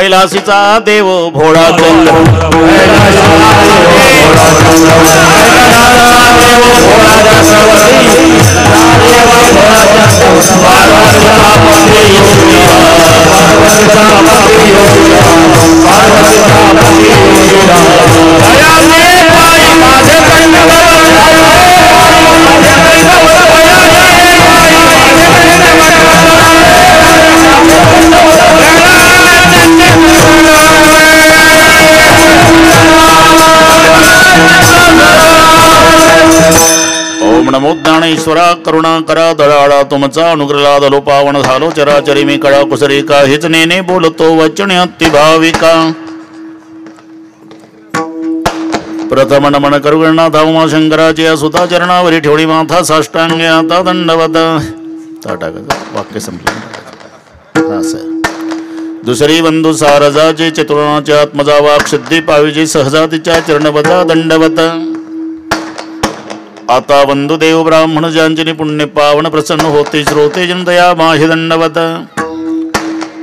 कैलासीचा देव भोळा ओम नमो ज्ञानेश्वरा करुणाकरा दयाळा तुमचा अनुग्रहाद लोपावण झालो चराचरी मी कळा कुसरी का हेच नेने बोलतो वचन अति भाविका प्रथम नमन करुणा धावमा शंकराची सुता चरणावरी ठेवणी माथा साष्टांगे आता दंडवत वाक्य संपलं दुसरी बंधू सारजाचे चतुर्णाचे आत्मजा वाक सिद्धी पाविजी सहजातीच्या चरणवता दंडवत आता बंधुदेव ब्राह्मण ज्यांची पुण्य पावन प्रसन्न होते श्रोते जनतया माहि दंडवत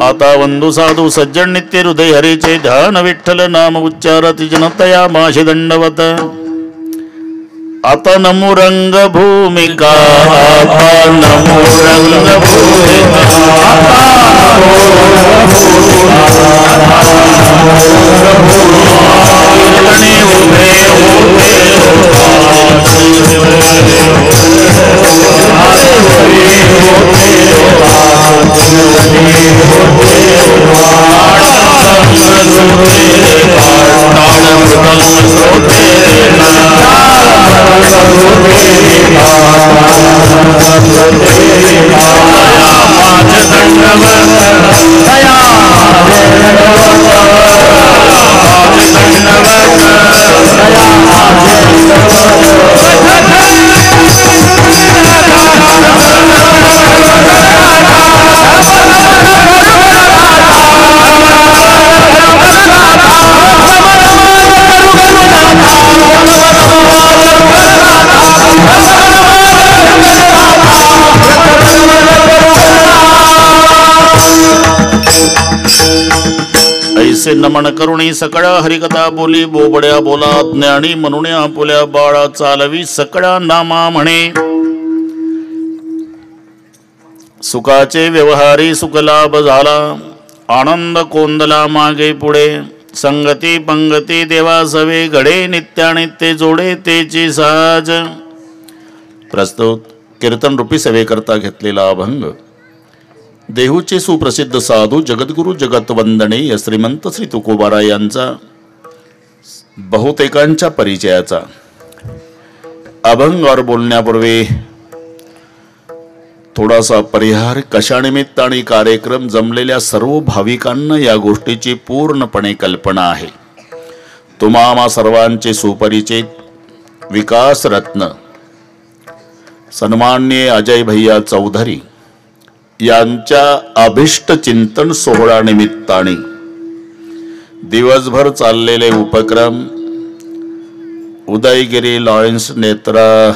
आता बंधू साधू सज्जन नित्य हृदय हरीचे ध्यान विठ्ठल नाम उच्चारती जनतया माहि दंडवत आता नमो रंग भूमिका आता नमो रंग ऐसे नमन करुणी सकळा हरिकथा बोली बोबड्या बोला ज्ञानी म्हणून आपुल्या बाळा चालवी सकळा नामा म्हणे सुखाचे व्यवहारी सुखलाभ झाला आनंद कोंदला मागे पुढे संगती पंगती देवा सवे घडे नित्यानित्य जोडे तेची सहज प्रस्तुत कीर्तन रूपी सेवे करता घेतलेला अभंग देहूचे सुप्रसिद्ध साधू जगद्गुरु जगतवंदनीय श्रीमंत श्री तुकोबारा यांचा बहुतेकांच्या परिचयाचा अभंगावर बोलण्यापूर्वी थोडासा परिहार कशानिमित्त आणि कार्यक्रम जमलेल्या सर्व भाविकांना या गोष्टीची पूर्णपणे कल्पना आहे। तुम्हा सर्वांचे सुपरिचित विकास रत्न सन्माननीय अजय भैया चौधरी यांच्या अभिष्ट चिंतन सोहळा निमित्ताने दिवसभर चाललेले उपक्रम उदयगिरी लॉयन्स नेत्र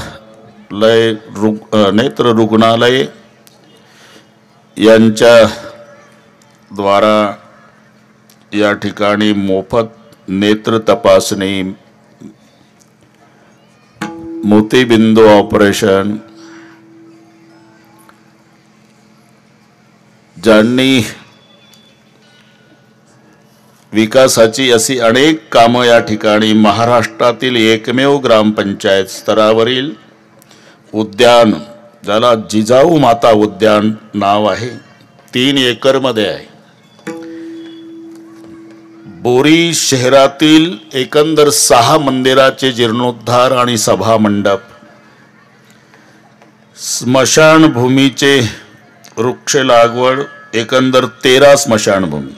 रुग्णालय यांच्या द्वारा या ठिकाणी मोफत नेत्र तपासणी मोतीबिंदू ऑपरेशन ज्यांनी विकासाची अशी अनेक कामं या ठिकाणी महाराष्ट्रातील एकमेव ग्रामपंचायत स्तरावरील उद्यान ज्याला जिजाऊ माता उद्यान नाव आहे 3 एकरमध्ये आहे। बोरी शहरातील एकंदर 6 मंदिराचे जीर्णोद्धार आणि सभा मंडप स्मशानभूमीचे वृक्ष लागवड एकंदर 13 स्मशानभूमी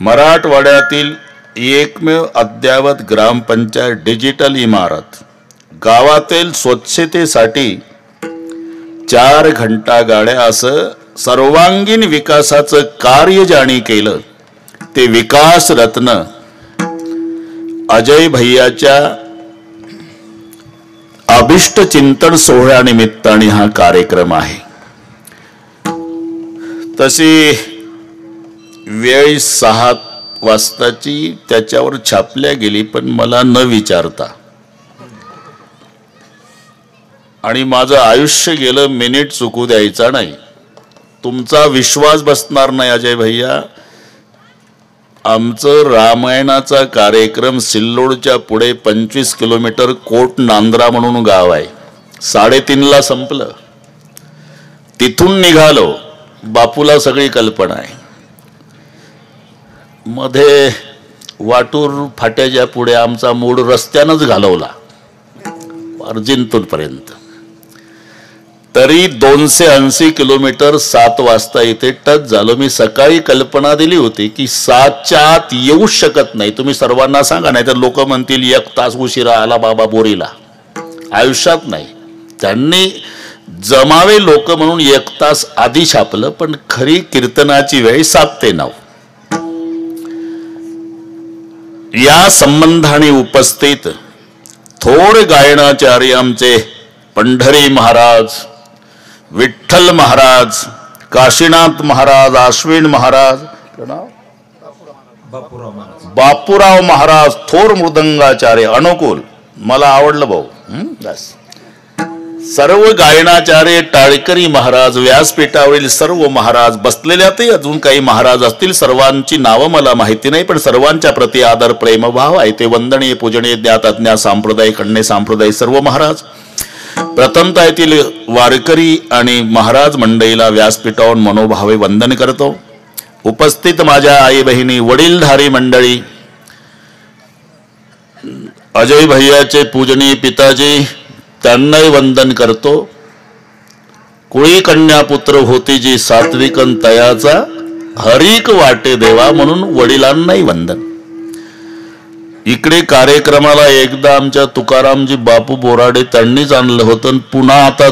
मराठवाड्यातील एकमेव अद्यावत ग्रामपंचायत डिजिटल इमारत गावातील स्वच्छतेसाठी 4 घंटा गाड्या असं सर्वांगीण विकासाचं कार्य ज्यांनी केलं ते विकास रत्न अजय भैयाच्या अभिष्ट चिंतन सोहळ्यानिमित्ताने हा कार्यक्रम आहे। तशी वेळ 6 वाजताची त्याच्यावर छापल्या गेली, पण मला न विचारता. आणि माझं आयुष्य गेलं, मिनिट चुकू द्यायचा नाही. तुमचा विश्वास बसणार नाही अजय भैया. आमचं रामायणाचा कार्यक्रम सिल्लोडच्या पुढे 25 किलोमीटर कोट नांद्रा म्हणून गाव आहे, 3:30ला संपलं. तिथून निघालो, बापूला सगळी कल्पना आहे. मध्ये वाटूर फाट्याच्या पुढे आमचा मूड रस्त्यानंच घालवला अर्जिंतूरपर्यंत. तरी 280 किलोमीटर 7 वाजता इथे टच झालो. मी सकाळी कल्पना दिली होती की 7च्या आत येऊच शकत नाही. तुम्ही सर्वांना सांगा, नाही तर लोक म्हणतील 1 तास उशिरा आला बाबा बोरीला. आयुष्यात नाही. त्यांनी जमावे लोक म्हणून 1 तास आधी छापलं, पण खरी कीर्तनाची वेळ 7 ते 9. या संबंधाने उपस्थित थोर गायनाचार्य आमचे पंढरी महाराज, विठ्ठल महाराज, काशीनाथ महाराज, अश्विन महाराज, बापूराव महाराज, थोर मृदंगाचार्य, अनुकूल. मला आवडलं भाऊ. बस सर्व गायनाचार्य, टाळकरी महाराज, व्यासपीठावरील सर्व महाराज, बसलेल्यातही अजून काही महाराज असतील. सर्वांची नावं मला माहिती नाही, पण सर्वांच्या प्रति आदर प्रेमभाव आहे. ते वंदनीय, पूजनीय, ज्ञात अज्ञात, सांप्रदायिक, कन्या सांप्रदायिक सर्व महाराज. प्रथमतः येथील वारकरी आणि महाराज मंडळीला व्यासपीठावर मनोभावे वंदन करतो. उपस्थित माझ्या आई बहिणी, वडीलधारी मंडळी, अजय भैयाचे पूजनीय पिताजी, त्यांनाही वंदन करतो. कुळी कन्या पुत्र होती जी सात्विकन तयाचा, हरिक वाटे देवा म्हणून वडिलांनाही वंदन. इकडे कार्यक्रमाला एकदा आमच्या तुकारामजी बापू बोराडे त्यांनीच आणलं होतं, पुन्हा आता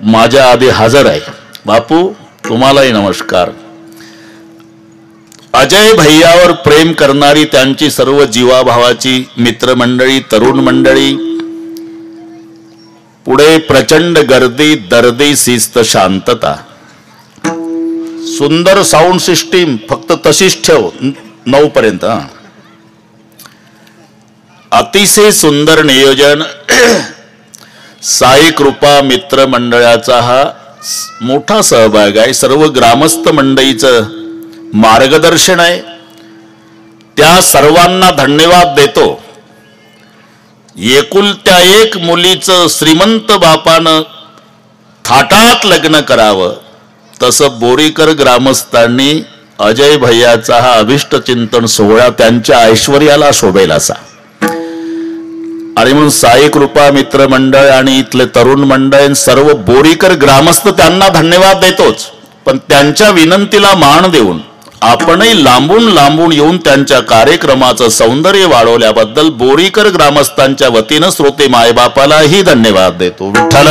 माझ्या आधी हजर आहे. बापू तुम्हालाही नमस्कार. अजय भैयावर प्रेम करणारी त्यांची सर्व जीवाभावाची मित्रमंडळी, तरुण मंडळी, पुढे प्रचंड गर्दी, दर्दी, शिस्त, शांतता, सुंदर साऊंड सिस्टीम, फक्त तशीच ठेव 9 पर्यंत. अतिशय सुंदर नियोजन. साई कृपा मित्र मंडळाचा हा मोठा सहभाग आहे. सर्व ग्रामस्थ मंडळीचं मार्गदर्शन आहे. त्या सर्वांना धन्यवाद देतो. एकुलत्या एक मुलीचं श्रीमंत बापानं थाटात लग्न करावं, तसं बोरीकर ग्रामस्थांनी अजय भैयाचा हा अभिष्ट चिंतन सोहळा त्यांच्या ऐश्वर्याला शोभेल असा. आणि म्हणून साई कृपा मित्र मंडळ आणि इथले तरुण मंडळ, सर्व बोरीकर ग्रामस्थ त्यांना धन्यवाद देतोच, पण त्यांच्या विनंतीला मान देऊन आपणही लांबून लांबून येऊन त्यांच्या कार्यक्रमाचं सौंदर्य वाढवल्याबद्दल बोरीकर ग्रामस्थांच्या वतीनं श्रोते मायबापालाही धन्यवाद देतो. विठ्ठल.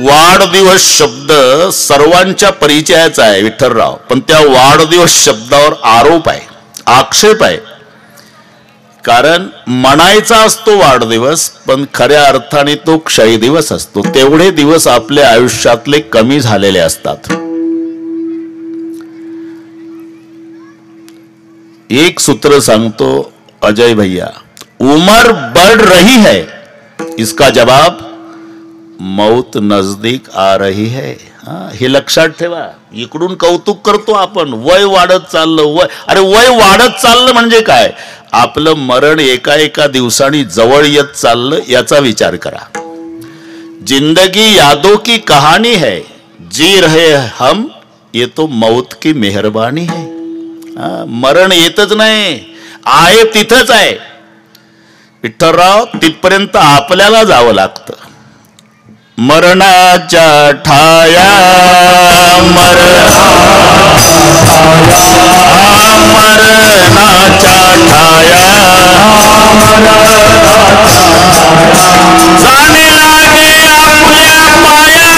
वाढदिवस शब्द सर्वांच्या परिचयाचा आहे विठ्ठलराव, पण त्या वाढदिवस शब्दावर आरोप आहे, आक्षेप आहे. कारण म्हणायचा असतो वाढदिवस, पण खऱ्या अर्थाने तो क्षय दिवस असतो. तेवढे दिवस आपल्या आयुष्यातले कमी झालेले असतात. एक सूत्र सांगतो अजय भैया, उमर बढ़ रही है, इसका जवाब मौत नजदीक आ रही है. हे लक्षात ठेवा. इकडून कौतुक करतो आपण, वय वाढत चाललं, वय, अरे वय वाढत चाललं म्हणजे काय? आपलं मरण एका एका दिवसांनी जवळ येत चाललं, याचा विचार करा. जिंदगी यादों की कहानी है, जी रहे हम, ये तो मौत की मेहरबानी है. मरण येतच नाही, आहे तिथंच आहे. विठ्ठलराव, तिथपर्यंत आपल्याला जावं लागतं. मरणाच्या ठाया, मरणाच्या ठाया, जाणे लागे आपल्या पाया.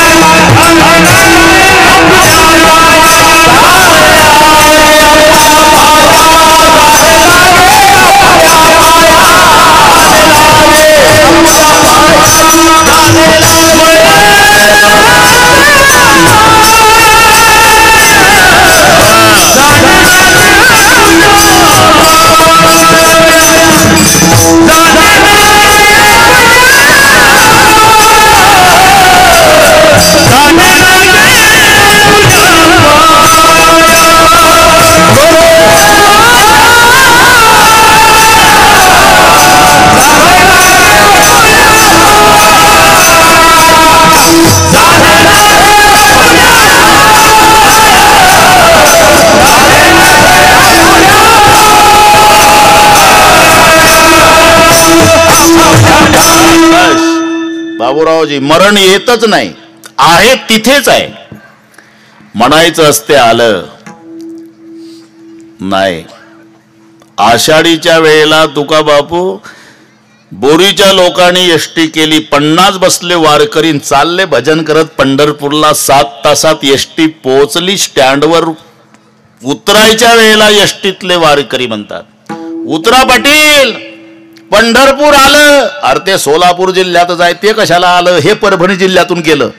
बाबूरावजी मरण येतच नाही, आहे तिथेच आहे. म्हणायचं असते आलं नाही. आषाढीच्या वेळेला तुका बापू बोरीच्या लोकांनी एसटी केली, 50 बसले वारकरी चालले भजन करत पंढरपूरला. 7 तासात एसटी पोहोचली. स्टँडवर उतरायच्या वेळेला एसटीतले वारकरी म्हणतात उतरा पाटील, पंढरपूर आलं. अरे ते सोलापूर जिल्ह्यातच आहे, ते कशाला आलं? हे परभणी जिल्ह्यातून गेलं.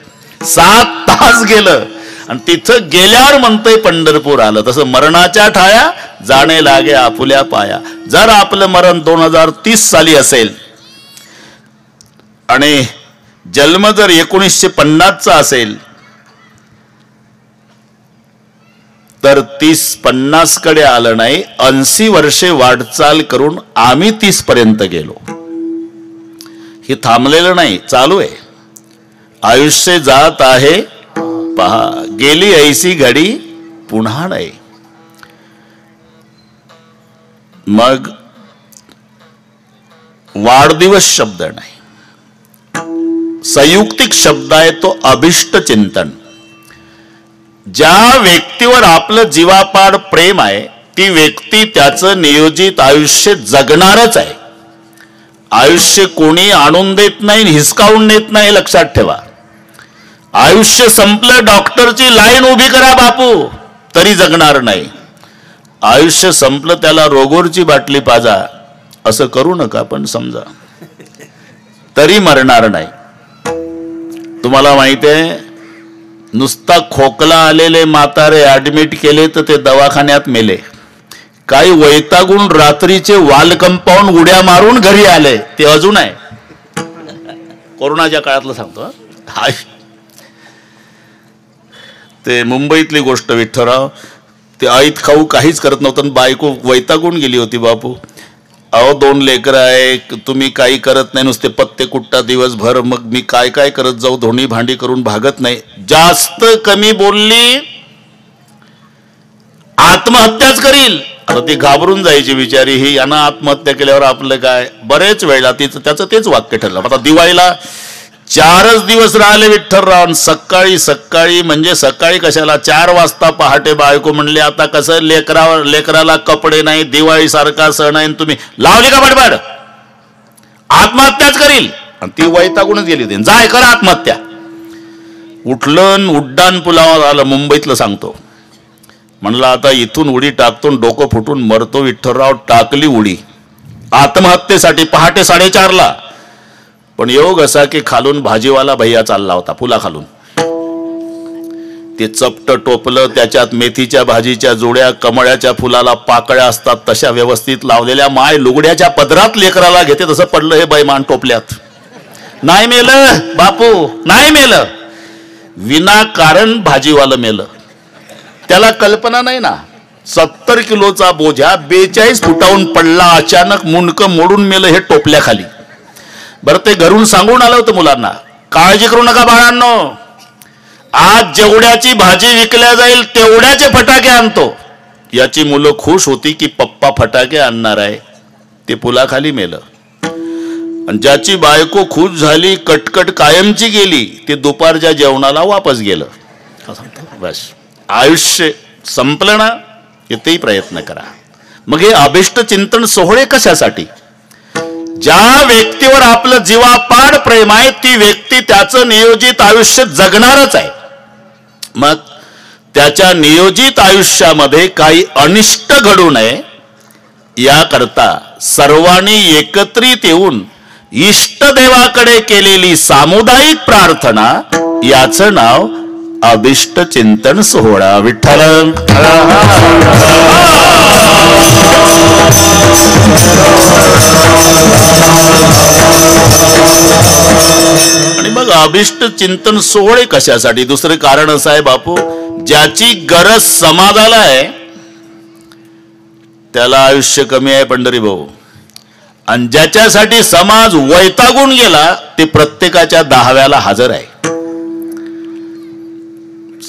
7 तास गेलं आणि तिथं गेल्यावर म्हणतंय पंढरपूर आलं. तसं मरणाच्या ठाया जाणे लागे आपुल्या पाया. जर आपलं मरण 2030 साली असेल आणि जन्म जर 1950 असेल तर 30-50 कडे आलं नाही, 80 वर्षे वाटचाल करून आम्ही 30 पर्यंत गेलो. हे थांबलेलं नाही, चालू आहे. आयुष्य जात आहे पहा, गेली ऐसी घडी पुन्हा नाही. मग वाढदिवस शब्द नाही, संयुक्तिक शब्द आहे तो अभिष्ट चिंतन. ज्या व्यक्तीवर आपलं जीवापाड प्रेम आहे ती व्यक्ती त्याचं नियोजित आयुष्य जगणारच आहे. आयुष्य कोणी आणून देत नाही, हिसकावून नेत नाही, लक्षात ठेवा. आयुष्य संपलं, डॉक्टरची लाईन उभी करा बापू, तरी जगणार नाही. आयुष्य संपलं, त्याला रोगोरची बाटली पाजा, असं करू नका, पण समजा तरी मरणार नाही. तुम्हाला माहिती आहे, नुसता खोकला आलेले म्हातारे ऍडमिट केले तर ते दवाखान्यात मेले. काही वैतागून रात्रीचे वाल कंपाऊंड उड्या मारून घरी आले, ते अजून आहे. कोरोनाच्या काळातलं सांगतो. ते मुंबईतली गोष्ट विठ्ठलराव, ते आईत खाऊ काहीच करत नव्हतं, बायको वैतागून गेली होती बापू. अहो 2 लेकरं आहे, तुम्ही काही करत नाही, नुसते पत्ते कुट्टा दिवसभर, मग मी काय काय करत जाऊ, धोणी भांडी करून भागत नाही. जास्त कमी बोलली आत्महत्याच करील. आता ती घाबरून जायची बिचारी, ही यानं आत्महत्या केल्यावर आपलं काय. बरेच वेळेला त्याचं तेच वाक्य ठरलं. आता दिवाळीला 4च दिवस राहिले विठ्ठलराव. सकाळी सकाळी म्हणजे सकाळी कशाला 4 वाजता पहाटे बायको म्हणली आता कसं लेकराला कपडे नाही, दिवाळी सारखा सण आहे, तुम्ही लावली का बडबड, आत्महत्याच करील. आणि ती वैतागूनच गेली होती, जाय करा आत्महत्या. उठलं, उड्डाण पुलावर आलं, मुंबईतलं सांगतो. म्हणलं आता इथून उडी टाकतो, डोकं फुटून मरतो. विठ्ठलराव टाकली उडी आत्महत्येसाठी पहाटे 4:30ला. पण योग असा की खालून भाजीवाला भैया चालला होता पुला खालून. ते चपट टोपलं, त्याच्यात मेथीच्या भाजीच्या जोड्या, कमळ्याच्या फुलाला पाकळ्या असतात तशा व्यवस्थित लावलेल्या, माय लुगड्याच्या पदरात लेकराला घेते तसं पडलं हे बैमान टोपल्यात. नाही मेलं बापू, नाही मेलं, विनाकारण भाजीवालं मेलं. त्याला कल्पना नाही ना. 70 किलोचा बोझा 42 फुटाहून पडला, अचानक मुंडकं मोडून मेलं हे टोपल्याखाली. बरं ते घरून सांगून आलं होतं मुलांना, काळजी करू नका बाळांनो, आज जेवढ्याची भाजी विकल्या जाईल तेवढ्याचे फटाके आणतो. याची मुलं खुश होती की पप्पा फटाके आणणार आहे. ते पुलाखाली मेलं. आणि ज्याची बायको खुश झाली, कटकट कायमची गेली, ते दुपारच्या जेवणाला वापस गेलं. बस आयुष्य संपलं ना, इथेही प्रयत्न करा. मग हे अभिष्ट चिंतन सोहळे कशासाठी? ज्या व्यक्तीवर आपलं जीवापाड प्रेम आहे ती व्यक्ती त्याचं नियोजित आयुष्य जगणारच आहे. मग त्याच्या नियोजित आयुष्यामध्ये काही अनिष्ट घडू नये याकरता सर्वांनी एकत्रित येऊन इष्टदेवाकडे केलेली सामुदायिक प्रार्थना, याचं नाव अभिष्ट चिंतन सोहळा. विठ्ठल आणि मग अभिष्ट चिंतन सोहळे कशासाठी? दुसरे कारण असं आहे बापू, ज्याची गरज समाजाला आहे त्याला आयुष्य कमी आहे पंढरी भाऊ. आणि ज्याच्यासाठी समाज वैतागून गेला ते प्रत्येकाच्या 10व्याला हजर आहे.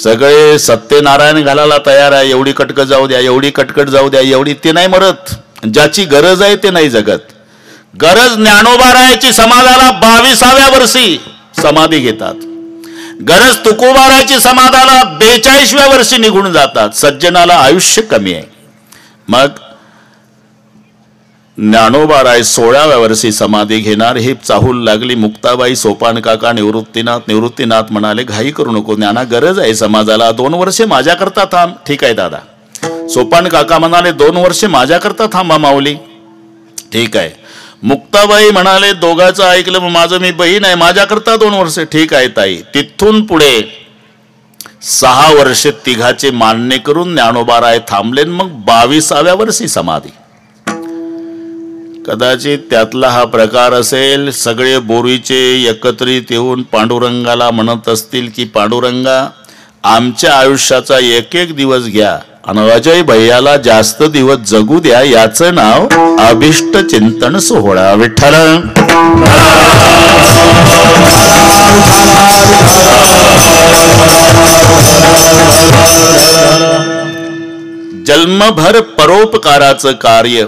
सगळे सत्यनारायण घालायला तयार आहे, एवढी कटकट जाऊ द्या, एवढी कटकट जाऊ द्या, एवढी. ते नाही मरत. ज्याची गरज आहे ते नाही जगत. गरज ज्ञानोबा रायाची समाजाला 22व्या वर्षी समाधी घेतात. गरज तुकोबाराची समाधाला 42व्या वर्षी निघून जातात. सज्जनाला आयुष्य कमी आहे. मग ज्ञानोबाराय 16व्या वर्षी समाधी घेणार. ही चाहूल लागली. मुक्ताबाई, सोपान काका, निवृत्तीनाथ म्हणाले घाई करू नको, ज्ञाना गरज आहे समाजाला, 2 वर्षे माझ्याकरता थांब. ठीक आहे दादा. सोपान काका म्हणाले 2 वर्षे माझ्याकरता थांबा माऊली. ठीक आहे. मुक्ताबाई म्हणाले दोघांचं ऐकलं, मग माझं मी बहीण आहे, माझ्याकरता 2 वर्षे. ठीक आहे ताई. तिथून पुढे 6 वर्षे तिघाचे मान्य करून ज्ञानोबाराय थांबले. मग 22व्या वर्षी समाधी. कदाचित त्यातला हा प्रकार असेल. सगळे बोरीचे एकत्रित येऊन पांडुरंगाला म्हणत असतील की पांडुरंगा आमच्या आयुष्याचा एक एक दिवस घ्या आणि अजय भैयाला जास्त दिवस जगू द्या. याचं नाव अभिष्ट चिंतन सोहळा. विठ्ठल जन्मभर परोपकाराचं कार्य,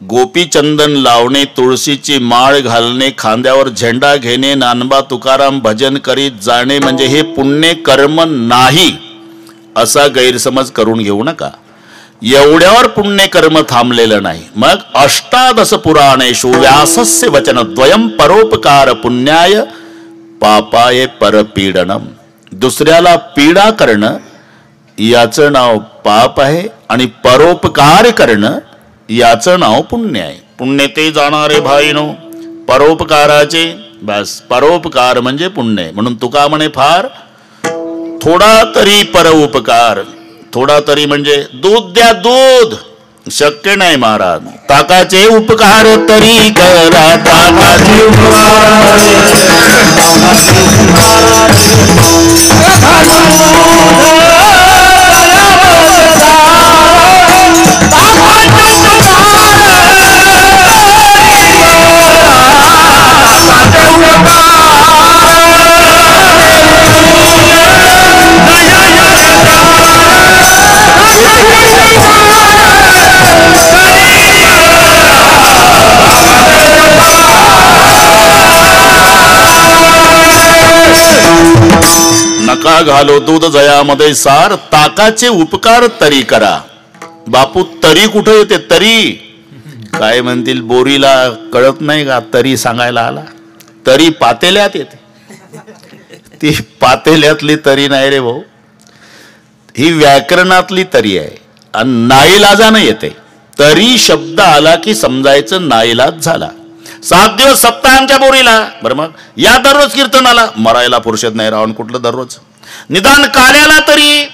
गोपीचंदन लावणे, तुळशीची माळ घालणे, खांद्यावर झेंडा घेणे, नानबा तुकाराम भजन करीत जाणे म्हणजे हे पुण्य कर्म नाही असा गैरसमज करून घेऊ नका. एवढ्यावर पुण्य कर्म थांबलेलं नाही. मग 18 पुराणेषु व्यासस्य वचनद्वयं परोपकार पुण्याय पापाय परपीडनम. दुसऱ्याला पीडा करणं याचं नाव पाप आहे आणि परोपकार करणं याचं नाव पुण्य आहे. पुण्य ते जाणारे भाईनो परोपकाराचे. बस परोपकार म्हणजे पुण्य. म्हणून तुका म्हणे फार थोडा तरी परोपकार. थोडा तरी म्हणजे दूध द्या दूध, शक्य नाही महाराज. ताकाचे उपकार तरी करा, ताकाचे नका घालो दूध जयामध्ये सार, ताकाचे उपकार तरी करा. बापू तरी कुठे येते? तरी काय म्हणतील बोरीला कळत नाही का तरी सांगायला आला? तरी पातेल्यात येते. ती पातेल्यातली तरी नाही रे भाऊ, ही व्याकरणातली तरी आहे आणि नाईलाजानं येते. तरी शब्द आला की समजायचं नाईलाज झाला. 7 दिवस सप्ताह आमच्या बोरीला. बरं मग या दररोज कीर्तनाला. मरायला पुरुषात नाही राहून कुठलं दररोज. निदान काल्याला तरी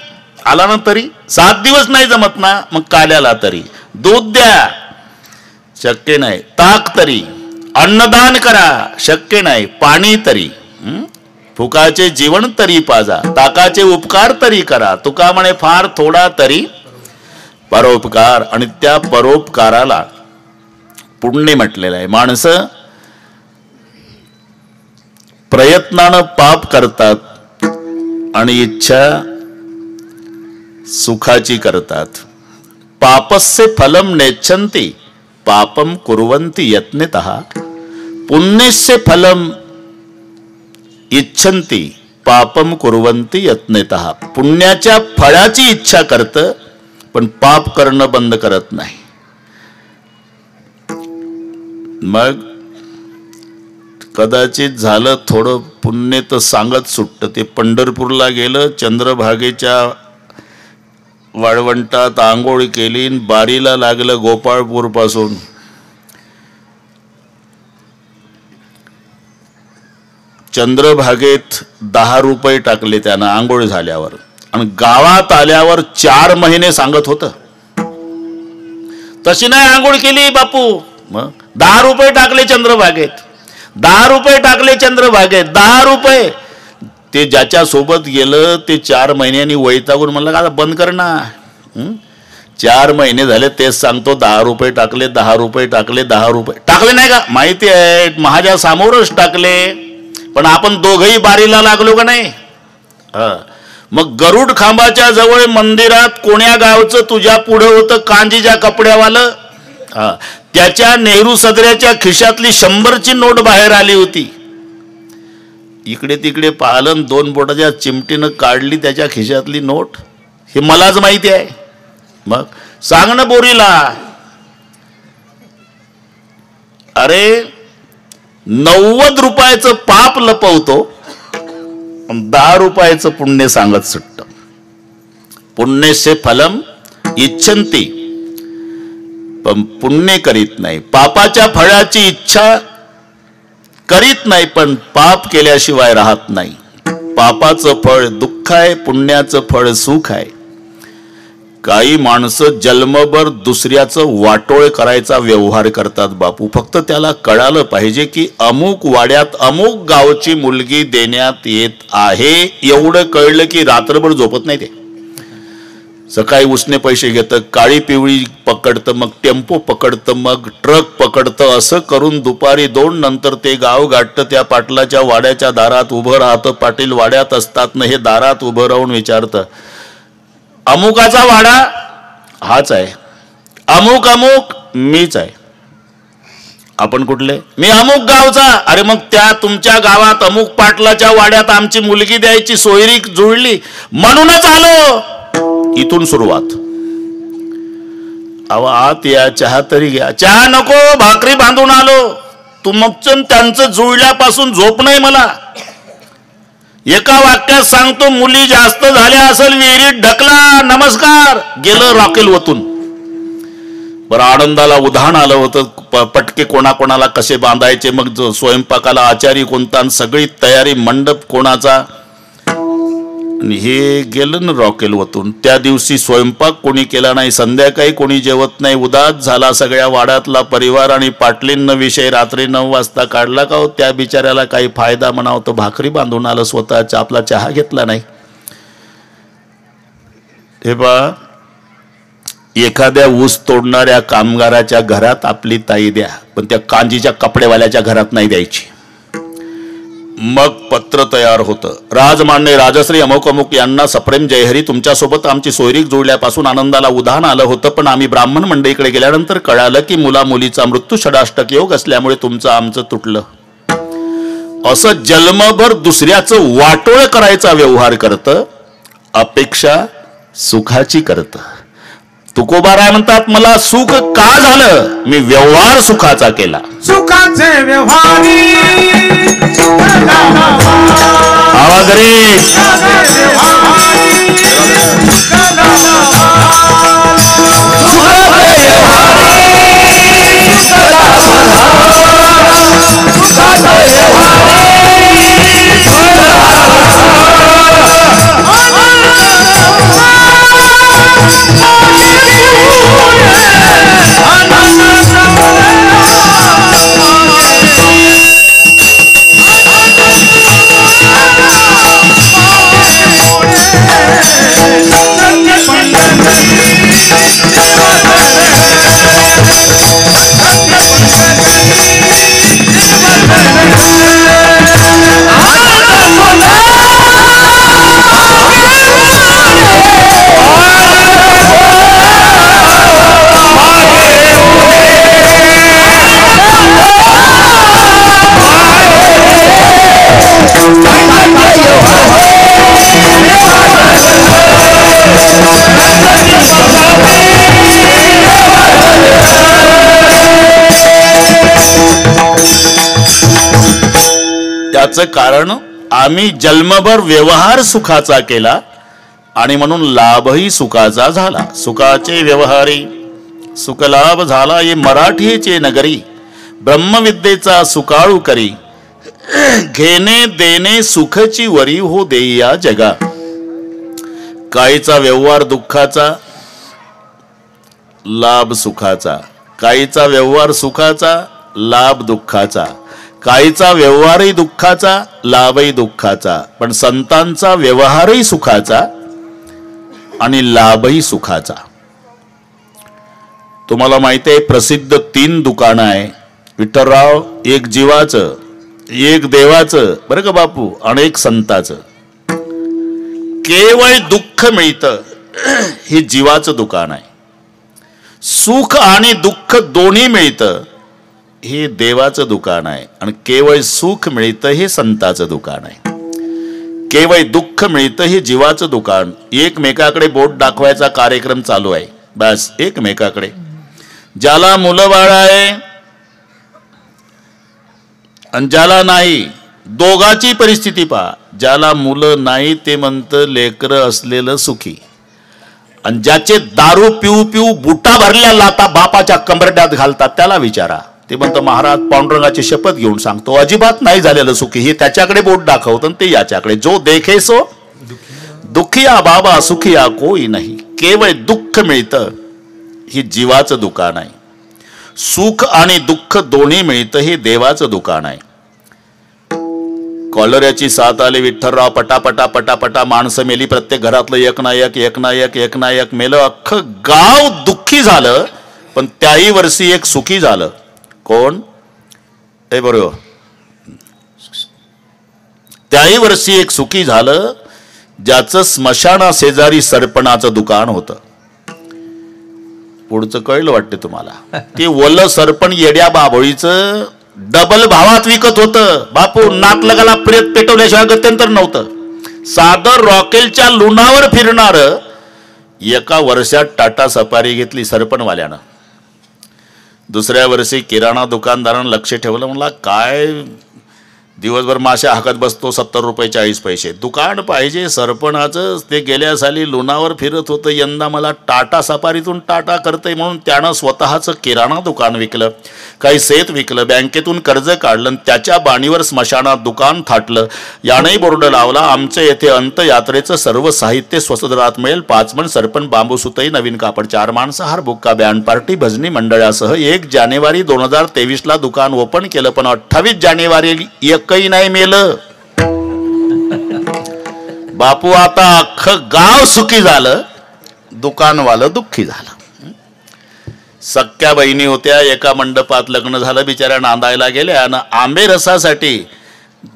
आला ना. तरी 7 दिवस नाही जमत ना, मग काल्याला तरी. दूध द्या, शक्य नाही. ताक तरी. अन्नदान करा, शक्य नाही. पाणी तरी. फुकाचे जीवन तरी पाजा, ताकाचे उपकार तरी करा. तुका म्हणे फार थोडा तरी परोपकार. आणि त्या परोपकाराला पुण्य म्हटलेलं आहे. माणसं प्रयत्नानं पाप करतात आणि इच्छा सुखाची करतात. पापस्य फलम नेच्छन्ति पापम कुर्वन्ति यत्नतः, पुण्यस्य फलम इच्छन्ति पापम कुर्वन्ति यत्नतः. पुण्याच्या फळाची इच्छा करतं पण पाप करणं बंद करत नाही. मग कदाचित झालं थोडं पुण्य तर सांगत सुटतं. ते पंढरपूरला गेलं, चंद्रभागेच्या वाळवंटात आंघोळ केली, बारीला लागलं गोपाळपूर पासून. चंद्रभागेत 10 रुपये टाकले त्यानं आंघोळ झाल्यावर आणि गावात आल्यावर 4 महिने सांगत होतं. तशी नाही आंघोळ केली बापू. मग 10 रुपये टाकले चंद्रभागेत, 10 रुपये टाकले चंद्रभागेत, 10 रुपये. ते ज्याच्या सोबत गेलं ते 4 महिन्यांनी वैतागून म्हणलं का बंद कर ना. 4 महिने झाले तेच सांगतो. 10 रुपये टाकले, 10 रुपये टाकले, 10 रुपये टाकले. नाही का माहिती आहे, महाजा समोरच टाकले. पण आपण दोघही बारीला लागलो का नाही. मग गरुड खांबाच्या जवळ मंदिरात कोण्या गावचं तुझ्या पुढे होतं कांजीच्या कपड्यावालं. त्याच्या नेहरू सदऱ्याच्या खिशातली 100ची नोट बाहेर आली होती. इकडे तिकडे पाहिलं, 2 बोटाच्या चिमटीनं काढली त्याच्या खिशातली नोट. हे मलाच माहिती आहे. मग सांग ना बोरीला, अरे 90 रुपयाचं पाप लपवतो, 10 रुपयाचं पुण्य सांगत सुटत. पुण्यसे फलम इच्छन्ति, पण पुण्य करीत नाही. पापाच्या फळाची इच्छा करीत नाही, पण पाप केल्याशिवाय राहत नाही. पापाचं फळ दुःख आहे, पुण्याचं फळ सुख आहे. काही माणसं जन्मभर दुसऱ्याचं वाटोळ करायचा व्यवहार करतात बापू. फक्त त्याला कळालं पाहिजे की अमुक वाड्यात अमुक गावची मुलगी देण्यात येत आहे. एवढं कळलं की रात्रभर झोपत नाही ते. सकाळी उसने पैसे घेतं, काळी पिवळी पकडतं, मग टेम्पो पकडतं, मग ट्रक पकडतं. असं करून दुपारी 2 नंतर ते गाव गाठतं. त्या पाटलाच्या वाड्याच्या दारात उभं राहतं. पाटील वाड्यात असतात ना, हे दारात उभं राहून विचारतं, अमुकाचा वाडा हाच आहे? अमुक अमुक मीच आहे. आपण कुठले? मी अमुक गावचा. अरे मग त्या तुमच्या गावात अमुक पाटलाच्या वाड्यात आमची मुलगी द्यायची सोयरी जुळली म्हणूनच आलो. इथून सुरुवात. अहो आत या, चहा तरी घ्या. चहा नको, भाकरी बांधून आलो. तुमचं त्यांचं जुळल्यापासून झोप नाही मला. एका वाक्यात सांगतो, मुली जास्त झाल्या असेल विहिरीत ढकला, नमस्कार, गेलं रॉकेल वतून. बरं आनंदाला उधाण आलं होतं. पटके कोणाकोणाला कसे बांधायचे, मग स्वयंपाकाला आचारी कोणता, सगळी तयारी, मंडप कोणाचा, आणि हे गेलं ना रॉकेल वतून. त्या दिवशी स्वयंपाक कोणी केला नाही, संध्याकाळी कोणी जेवत नाही. उदास झाला सगळ्या वाड्यातला परिवार. आणि पाटलींना विषय रात्री 9 वाजता काढला का हो, त्या बिचाऱ्याला काही फायदा म्हणावं तर भाकरी बांधून आलं स्वतःचा, आपला चहा घेतला नाही. हे बा, एखाद्या ऊस तोडणाऱ्या कामगाराच्या घरात आपली ताई द्या, पण त्या कांजीच्या कपडेवाल्याच्या घरात नाही द्यायची. मग पत्र तयार होतं. राजमान्य राजश्री अमुक अमुक यांना सप्रेम जयहरी, तुमच्यासोबत आमची सोयरीक जुळल्यापासून आनंदाला उधाण आलं होतं, पण आम्ही ब्राह्मण मंडळीकडे गेल्यानंतर कळालं की मुला मुलीचा मृत्यू षडाष्टक योग असल्यामुळे तुमचं आमचं तुटलं. असं जन्मभर दुसऱ्याचं वाटोळ करायचा व्यवहार करतं, अपेक्षा सुखाची करतं. तुकोबाराय म्हणतात, मला सुख का झालं? मी व्यवहार सुखाचा केला. सुखाचे व्यवहारी आवाज रे. त्याचं कारण आम्ही जन्मभर व्यवहार सुखाचा केला आणि म्हणून लाभही सुखाचा झाला. सुखाचे व्यवहारी सुख लाभ झाला ये मराठीचे नगरी, ब्रह्मविद्येचा सुकाळू करी, घेणे देणे सुखची वरी हो देई या जगा. काहीचा व्यवहार दुःखाचा, लाभ सुखाचा. काहीचा व्यवहार सुखाचा, लाभ दुःखाचा. काहीचा व्यवहारही दुःखाचा, लाभही दुःखाचा. पण संतांचा व्यवहारही सुखाचा आणि लाभही सुखाचा. तुम्हाला माहिती आहे, प्रसिद्ध 3 दुकानं आहे. विठ्ठलराव, एक जीवाचं, एक देवाचं, बरं का बापू, आणि एक संताचं. केवळ दुःख मिळतं हे जीवाचं दुकान आहे. सुख आणि दुःख दोन्ही मिळतं हे देवाचं दुकान आहे आणि केवळ सुख मिळतं हे संताचं दुकान आहे. केवळ दुःख मिळतं हे जीवाचं दुकान. एकमेकाकडे बोट दाखवायचा कार्यक्रम चालू आहे. बस एकमेकाकडे. ज्याला मुलं बाळ आहे आणि ज्याला नाही, दोघाची परिस्थिती पहा. ज्याला मुलं नाही ते म्हणतं लेकरं असलेलं सुखी, आणि ज्याचे दारू पिऊ पिऊ बुटा भरल्या लाता बापाच्या कंबरड्यात घालतात त्याला विचारा. ते म्हणतं महाराज पांडुरंगाची शपथ घेऊन सांगतो अजिबात नाही झालेलं सुखी. हे त्याच्याकडे बोट दाखवतं ते याच्याकडे. जो देखे सो दुखिया बाबा सुखिया कोई नाही. केवळ दुःख मिळतं हे जीवाचं दुकान आहे. सुख आणि दुःख दोन्ही मिळतं हे देवाचं दुकान आहे. कॉलऱ्याची साथ आली, विठ्ठलराव पटापटा पटापटा माणसं मेली. प्रत्येक घरातलं एक ना एक मेलं. अख्खं गाव दुःखी झालं. पण त्याही वर्षी एक सुखी झालं. कोण? हे बरोबर. त्याही वर्षी एक सुखी झालं ज्याचं स्मशाना शेजारी सरपणाचं दुकान होतं. पुढचं कळलं वाटतं तुम्हाला. ते ओलं सरपण येड्या बाभोळीचं डबल भावात विकत होतं. बापू नातलगाला प्रेत पेटवल्याशिवाय गत्यंतर नव्हतं. साधं रॉकेलच्या लुणावर फिरणार एका वर्षात टाटा सफारी घेतली सरपणवाल्यानं. दुसऱ्या वर्षी किराणा दुकानदारानं लक्ष ठेवलं. म्हणला काय दिवसभर माश्या हाकत बसतो, 70 रुपये 40 पैसे दुकान पाहिजे सरपणाचं. ते गेल्या साली लुणावर फिरत होतं, यंदा मला टाटा सफारीतून टाटा करतंय म्हणून त्यानं स्वतःचं किराणा दुकान विकलं, काही शेत विकलं, बँकेतून कर्ज काढलं, त्याच्या बाणीवर स्मशानात दुकान थाटलं. यानंही बोर्ड लावला, आमच्या येथे अंत्ययात्रेचं सर्व साहित्य स्वस्त दरात मिळेल. 5 मन सरपण, बांबू सुतई, नवीन कापड, 4 माणसं, हार बुक्का, बँड पार्टी, भजनी मंडळासह 1 जानेवारी 2023 दुकान ओपन केलं. पण 28 जानेवारी काही नाही मेलं. बापू आता अख्खं गाव सुखी झालं, दुकानवालं दुःखी झालं. सख्या बहिणी होत्या, एका मंडपात लग्न झालं, बिचाऱ्या नांदायला गेल्या आणि आंबे रसासाठी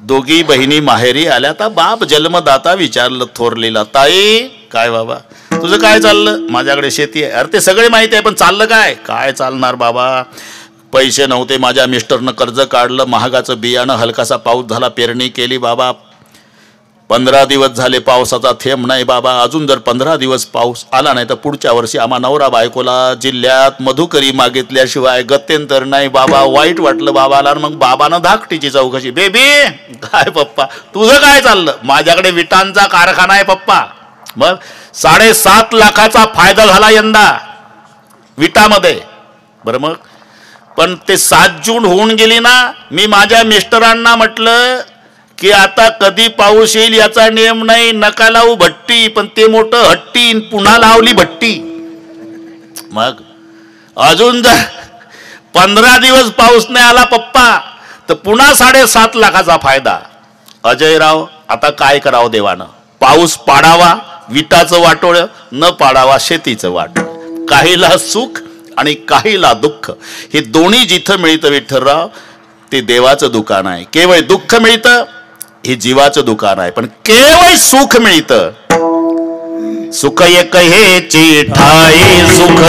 दोघी बहिणी माहेरी आल्या. आता बाप जन्मदाता विचारलं थोरलीला, ताई काय बाबा तुझं काय चाललं? माझ्याकडे शेती आहे. अरे ते सगळे माहिती आहे पण चाललं काय? काय चालणार बाबा, पैसे नव्हते, माझ्या मिस्टरनं कर्ज काढलं, महागाचं बियाणं, हलकासा पाऊस झाला, पेरणी केली बाबा, 15 दिवस झाले पावसाचा थेंब नाही बाबा. अजून जर 15 दिवस पाऊस आला नाही तर पुढच्या वर्षी आम्हा नवरा बायकोला जिल्ह्यात मधुकरी मागितल्याशिवाय गत्यंतर नाही बाबा. वाईट वाटलं बाबाला. मग बाबानं धाकटीची चौकशी, बेबी काय पप्पा तुझं काय चाललं? माझ्याकडे विटांचा कारखाना आहे पप्पा. मग 7.5 लाखाचा फायदा झाला यंदा विटामध्ये. बरं मग पण ते 7 जून होऊन गेली ना. मी माझ्या मिस्टरांना म्हटलं की आता कधी पाऊस येईल याचा नियम नाही, नका लावू भट्टी. पण ते मोठं हट्टी, पुन्हा लावली भट्टी. मग अजून जर 15 दिवस पाऊस नाही आला पप्पा तर पुन्हा 7.5 लाखाचा फायदा. अजयराव आता काय करावं देवानं? पाऊस पाडावा विटाचं वाटोळं, न पाडावा शेतीचं वाटोळं. काहीला सुख आणि काहीला दुःख. हे दोन्ही जिथं मिळतं विठ्ठलराव ते देवाचं दुकान आहे. केवळ दुःख मिळतं हे जीवाचं दुकान आहे. पण केवळ सुख मिळतं. सुख एक हेची ठाई सुख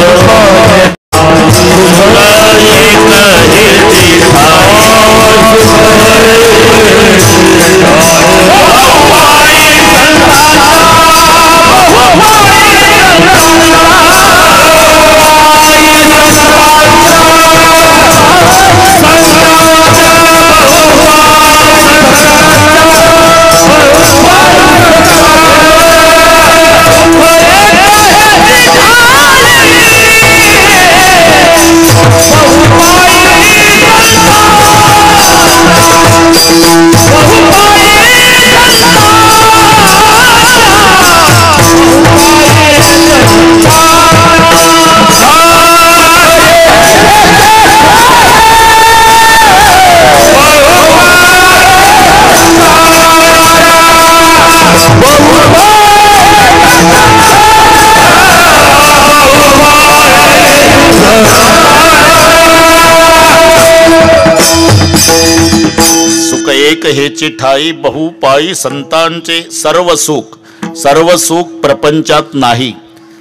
एक हेची ठाई बहुपायी संतांचे. सर्व सुख प्रपंचात नाही,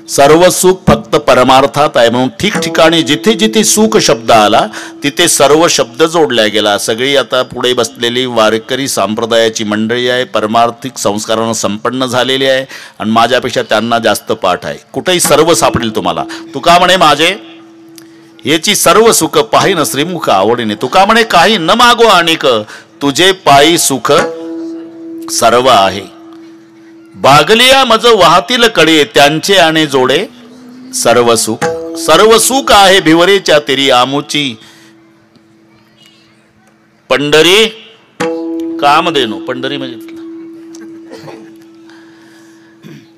सर्व सुख फक्त परमार्थात आहे म्हणून ठिकठिकाणी जिथे जिथे सुख शब्द आला तिथे सर्व शब्द जोडल्या गेला. सगळी आता पुढे बसलेली वारकरी संप्रदायाची मंडळी आहे, परमार्थिक संस्कारानं संपन्न झालेली आहे आणि माझ्यापेक्षा त्यांना जास्त पाठ आहे. कुठेही सर्व सापडेल तुम्हाला. तुका म्हणे माझे याची सर्व सुख पाहिन श्रीमुख आवडीने. तुका म्हणे काही न मागो आणिक तुझे पायी सुख सर्व आहे. बागलिया मज वाहतील कडे त्यांचे आणि जोडे सर्व सुख. सर्व सुख आहे भिवरेच्या तेरी आमुची पंढरी काम देणो. पंढरी म्हणजे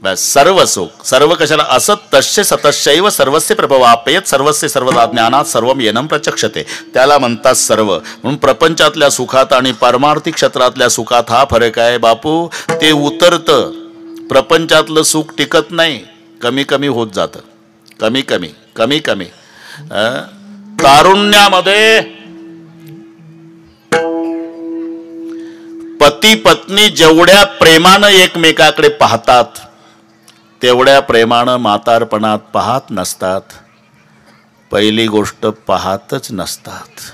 बस सर्व सुख. सर्व कशाला असत तस्य सतशैव सर्वस्य प्रभवापयत सर्वस्य सर्वदा ज्ञानात सर्वम येनम प्रचक्षते. त्याला म्हणतात सर्व. म्हणून प्रपंचातल्या सुखात आणि पारमार्थिक क्षेत्रातल्या सुखात हा फरक आहे बापू. ते उतरतं. प्रपंचातलं सुख टिकत नाही, कमी कमी होत जातं. कमी कमी कमी कमी. तारुण्यामध्ये पती पत्नी जेवढ्या प्रेमानं एकमेकाकडे पाहतात तेवढ्या प्रेमानं म्हातारपणात पाहत नसतात. पहिली गोष्ट पाहतच नसतात.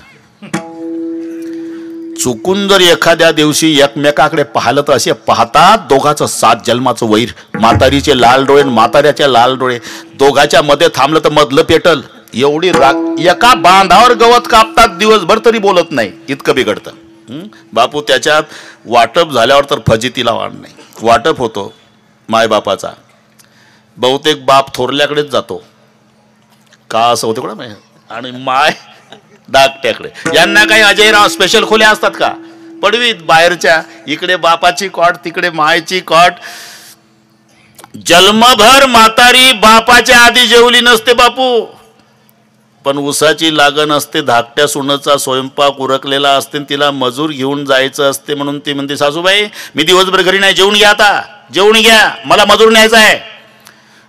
चुकून जर एखाद्या दिवशी एकमेकाकडे पाहिलं तर असे पाहतात दोघाचं 7 जन्माचं वैर. म्हातारीचे लाल डोळे म्हाताऱ्याचे लाल डोळे दोघाच्या मध्ये थांबलं तर मधलं पेटल एवढी राग. एका बांधावर गवत कापतात दिवसभर तरी बोलत नाही. इतकं बिघडतं बापू. त्याच्यात वाटप झाल्यावर तर फजितीला वाढ नाही. वाटप होतो मायबापाचा. बहुतेक बाप थोरल्याकडेच जातो का असं होतं कुठं माहिती. आणि माय धाकट्याकडे. यांना काही अजयराव स्पेशल खोल्या असतात का पडवीत बाहेरच्या. इकडे बापाची कॉट तिकडे मायची कॉट. जन्मभर म्हातारी बापाच्या आधी जेवली नसते बापू, पण उसाची लागण असते. धाकट्या सुनेचा स्वयंपाक उरकलेला असते, तिला मजूर घेऊन जायचं असते. म्हणून ती म्हणते सासूबाई मी दिवसभर घरी नाही, जेवून घ्या, आता जेवून घ्या, मला मजूर न्यायचा आहे.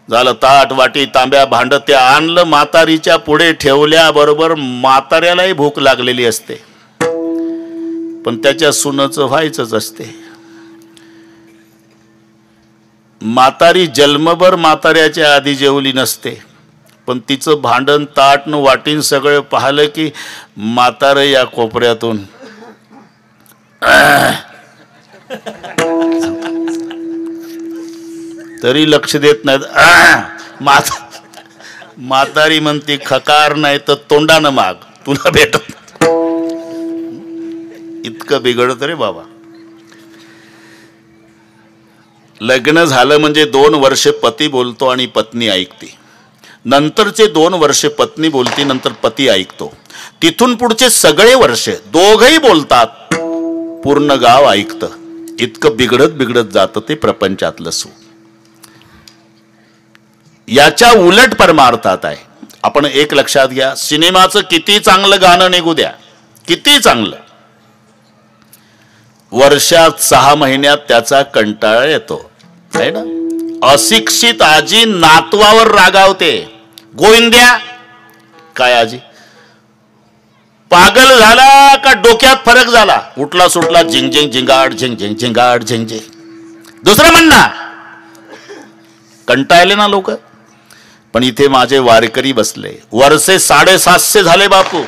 झालं ताट वाटी तांब्या भांड ते आणलं म्हातारीच्या पुढे ठेवल्याबरोबर म्हाताऱ्यालाही भूक लागलेली असते, पण त्याच्या सुनेचं व्हायचंच असते. म्हातारी जन्मभर म्हाताऱ्याच्या आधी जेवली नसते, पण तिचं भांडण ताटन वाटीन सगळं पाहिलं की म्हातारं या कोपऱ्यातून तरी लक्ष देत नाहीत. म्हातारी म्हणती खकार नाही तर तोंडानं माग, तुला भेटत. इतकं बिघडत रे बाबा. लग्न झालं म्हणजे 2 वर्ष पती बोलतो आणि पत्नी ऐकते. नंतरचे 2 वर्ष पत्नी बोलती, नंतर पती ऐकतो. तिथून पुढचे सगळे वर्ष दोघही बोलतात, पूर्ण गाव ऐकतं. इतकं बिघडत बिघडत जातं ते प्रपंचातलं सुख. याच्या उलट परमार्थात आहे. आपण एक लक्षात घ्या, सिनेमाचं किती चांगलं गाणं निघू द्या, किती चांगलं, वर्षात 6 महिन्यात त्याचा कंटाळा येतो आहे ना. अशिक्षित आजी नातवावर रागावते, गोविंद्या काय आजी पागल झाला का डोक्यात फरक झाला, उठला सुटला झिंग झिंग झिंगाड झिंग झिंग झिंगाड झिंग झिंग. दुसरं म्हणणार कंटाळले ना लोक. पण इथे माझे वारकरी बसले, वर्षे 750 झाले बापू,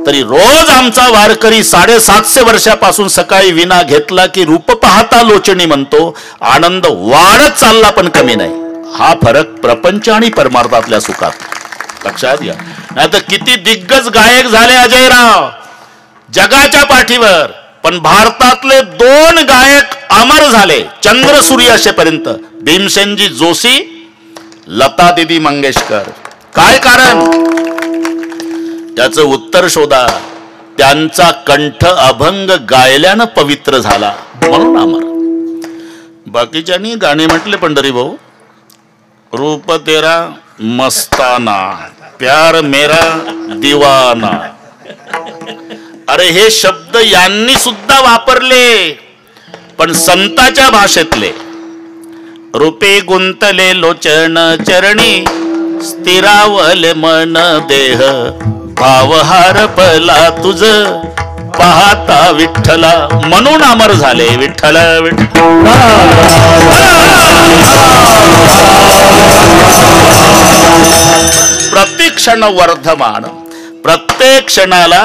तरी रोज आमचा वारकरी 750 वर्षापासून सकाळी विना घेतला की रूप पाहता लोचणी म्हणतो. आनंद वाढत चालला पण कमी नाही. हा फरक प्रपंच आणि परमार्थातल्या सुखात लक्षात घ्या. नाही तर किती दिग्गज गायक झाले अजयराव जगाच्या पाठीवर, पण भारतातले 2 गायक अमर झाले चंद्र सूर्य असेपर्यंत, भीमसेनजी जोशी, लता दीदी मंगेशकर. काय कारण? त्याचं उत्तर शोधा. त्यांचा कंठ अभंग गायल्यानं पवित्र झाला म्हणून अमर. बाकीच्यांनी गाणे म्हटले पंढरी भाऊ, रूप तेरा मस्ताना, प्यार मेरा दीवाना. अरे हे शब्द यांनी सुद्धा वापरले, पण संताच्या भाषेतले. रूपे गुंतले लोचन चरणी, स्थिरावले मन देह, भावहार पला तुझ पाहता विठ्ठला, म्हणून अमर झाले विठ्ठल विठ्ठल. क्षण वर्धमान, प्रत्येक क्षणाला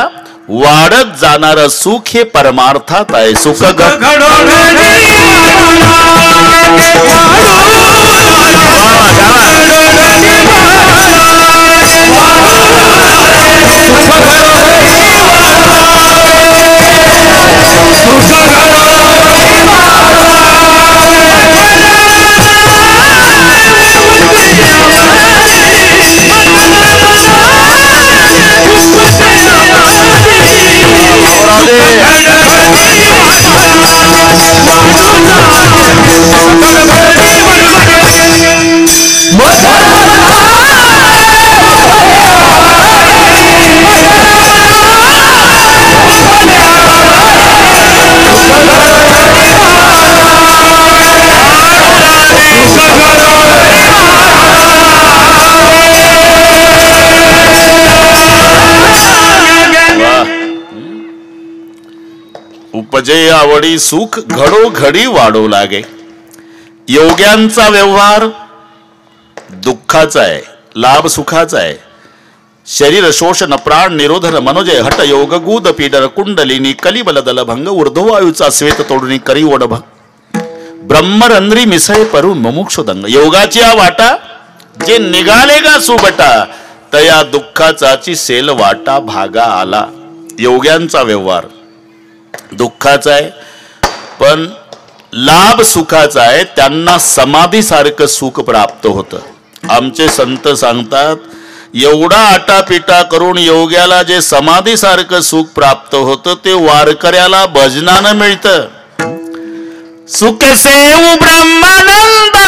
वाढत जाणार सुख हे परमार्थात आहे. सुख उपजे आवडी सुख घडोघडी वाढू लागे. योग्यांचा व्यवहार दुःखाचा आहे, लाभ सुखाचा आहे. शरीर शोषण प्राण निरोधन मनोजय हट योग गुद पीडर कुंडलिनी कलिबल दल भंग ऊर्ध्ववायूचा श्वेत तोडणी करी ओढभ ब्रह्मरंध्री मिसळे परू मुमुक्षुदंग. योगाची हा वाटा जे निघाले का सुबटा, तया दुःखाचाची सेल वाटा भागा आला. योग्यांचा व्यवहार दुःखाचा आहे पण लाभ सुखाचा आहे. त्यांना समाधी सारखं सुख प्राप्त होतं. आमचे संत सांगतात एवढा आटापिटा करून योग्याला जे समाधी सारखं सुख प्राप्त होतं ते वारकऱ्याला भजनानं मिळतं. सुख सेव ब्रह्मानंद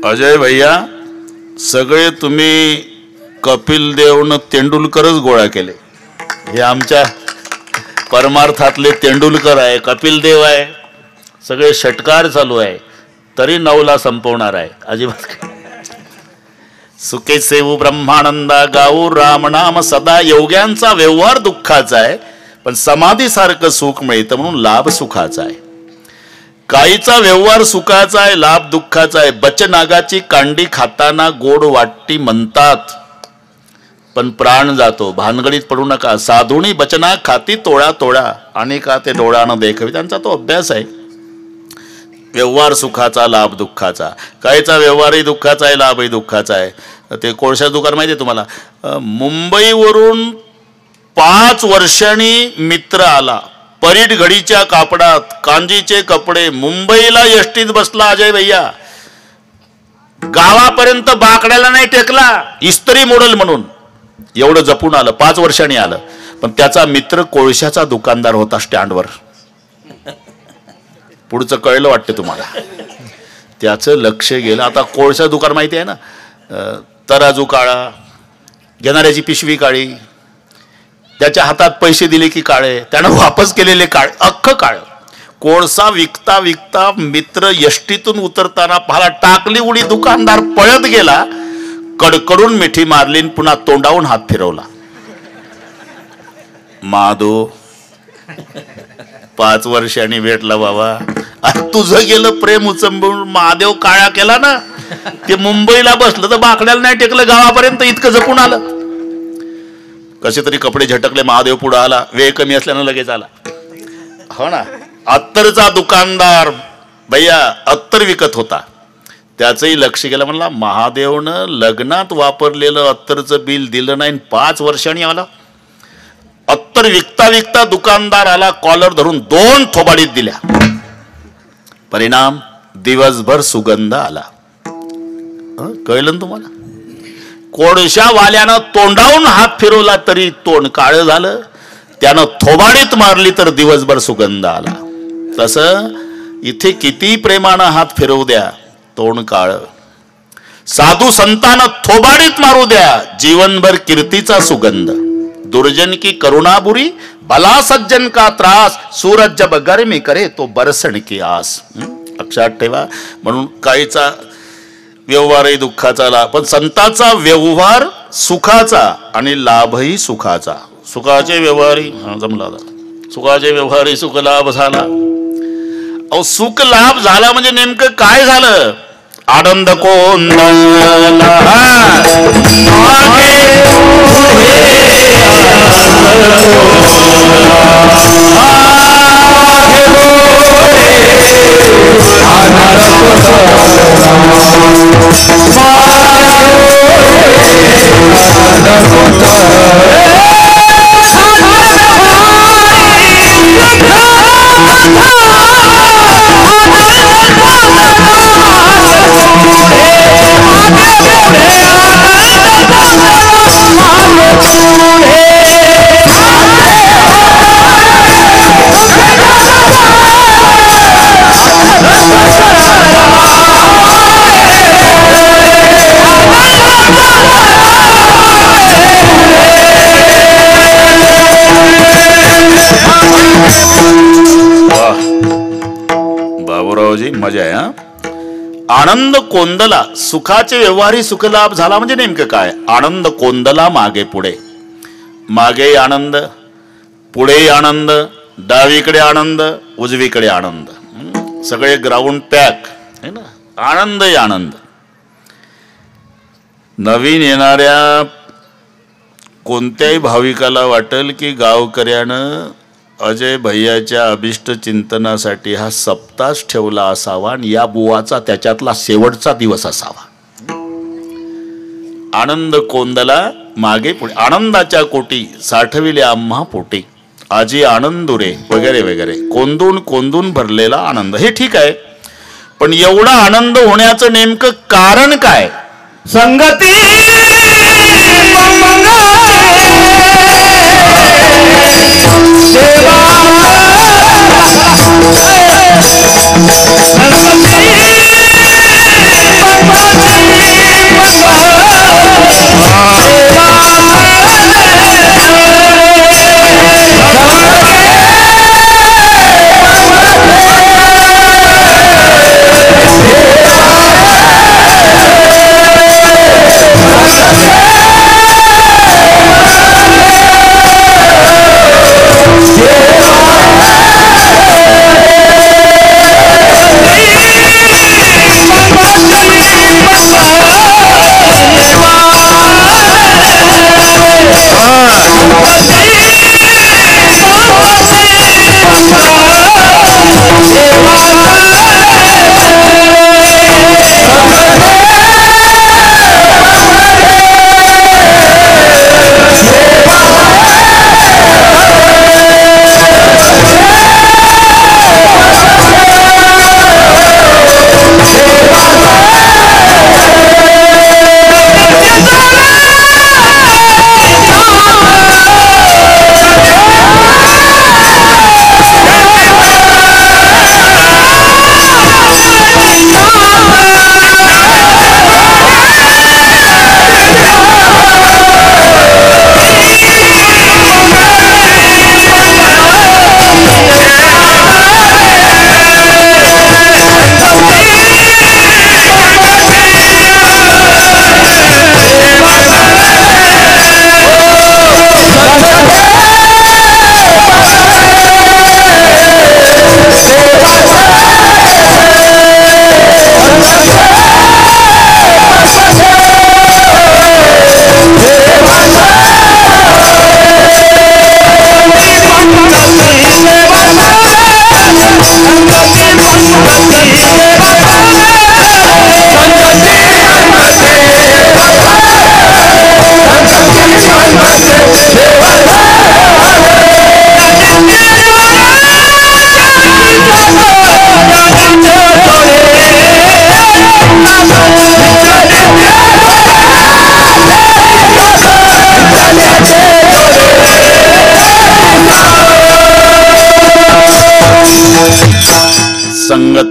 अजय भैया सगळे तुम्ही कपिल देवनं तेंडुलकरच गोळा केले. हे आमच्या परमार्थातले तेंडुलकर आहे, कपिल देव आहे. सगळे षटकार चालू आहे तरी 9ला संपवणार आहे. अजिबात सुखे सेवू ब्रह्मानंदा गाऊ राम नाम सदा. योग्यांचा व्यवहार दुःखाचा आहे पण समाधी सारखं सुख मिळतं म्हणून लाभ सुखाचा आहे. काहीचा व्यवहार सुखाचा आहे, लाभ दुःखाचा आहे. बचनागाची कांडी खाताना गोड वाटती म्हणतात पण प्राण जातो. भानगडीत पडू नका. साधुणी बचना खाती तोळा तोळा आणि का ते डोळ्यानं देखावी. त्यांचा तो अभ्यास आहे. व्यवहार सुखाचा, लाभ दुःखाचा. काहीचा व्यवहारही दुःखाचा आहे, लाभही दुःखाचा आहे. ते कोळशा दुकान माहिती आहे तुम्हाला. मुंबईवरून 5 वर्षांनी मित्र आला. परीट घडीच्या कापडात, कांजीचे कपडे, मुंबईला एसटीत बसला अजय भैया. गावापर्यंत बाकड्याला नाही टेकला, इस्त्री मोडल म्हणून. एवढं जपून आलं. 5 वर्षांनी आलं. पण त्याचा मित्र कोळशाचा दुकानदार होता स्टँडवर. पुढचं कळलं वाटतं तुम्हाला. त्याचं लक्ष गेलं. आता कोळसा दुकान माहिती आहे ना, तराजू काळा, घेणाऱ्याची पिशवी काळी, त्याच्या हातात पैसे दिले की काळे, त्यानं वापस केलेले काळे, अख्खं काळ. कोळसा विकता विकता मित्र यष्टीतून उतरताना पाहाला टाकली उडी, दुकानदार पळत गेला, कडकडून मिठी मारली, पुन्हा तोंडावून हात फिरवला. माधव 5 वर्षांनी भेटला बाबा, तुझं गेलं प्रेम उचंबून, महादेव काळा केला ना, ते मुंबईला बसलं तर बाकड्याला नाही टेकलं, गावापर्यंत इतकं जपून आलं. कसे तरी कपडे झटकले, महादेव पुढे आला, वेळ कमी असल्यानं लगेच आला. हो ना, अत्तरचा दुकानदार भैया अत्तर विकत होता, त्याचंही लक्ष गेलं. म्हणला महादेवनं लग्नात वापरलेलं अत्तरचं बिल दिलं नाही, 5 वर्षांनी आला. अत्तर विकता विकता दुकानदार आला, कॉलर धरून 2 थोबाडीत दिल्या. परिणाम दिवसभर सुगंध आला. कळलं ना तुम्हाला? कोळशावाल्यानं तोंडावून हात फिरवला तरी तोंड काळं झालं, त्यानं थोबाडीत मारली तर दिवसभर सुगंध आला. तसं इथे किती प्रेमानं हात फिरवू द्या, तोंड काळ. साधू संतांना थोबाडीत मारू द्या, जीवनभर कीर्तीचा सुगंध. दुर्जन की करुणाबुरी, भला सज्जन का त्रास, सूरज जब गर्मी करे तो बरसण की आस. लक्षात ठेवा. म्हणून काहीचा व्यवहारही दुःखाचा लाभ, पण संतांचा व्यवहार सुखाचा आणि लाभही सुखाचा. सुखाचे व्यवहारही जमला, सुखाचे व्यवहारही सुख लाभ झाला. अहो सुख लाभ झाला म्हणजे नेमकं काय झालं? आनंद कोंदला मजा आहे. आनंद कोंदला, सुखाचे व्यवहारी सुखलाभ झाला म्हणजे नेमकं काय? आनंद कोंदला मागे पुढे, मागे आनंद, पुढे आनंद, डावीकडे आनंद, उजवीकडे आनंद, सगळे ग्राउंड पॅक है ना. आनंद आनंद. नवीन येणाऱ्या कोणत्याही भाविकाला वाटेल की गावकऱ्यानं अजय भैयाच्या अभिष्ट चिंतनासाठी हा सप्तास ठेवला असावा आणि या बुवाचा त्याच्यातला शेवटचा दिवस असावा. आनंद कोंदला मागे पुढे, आनंदाच्या कोटी साठविले आम्हा पोटी, आजी आनंदुरे वगैरे वगैरे, कोंदून कोंदून भरलेला आनंद. हे ठीक आहे, पण एवढा आनंद होण्याचं नेमकं कारण काय? संगती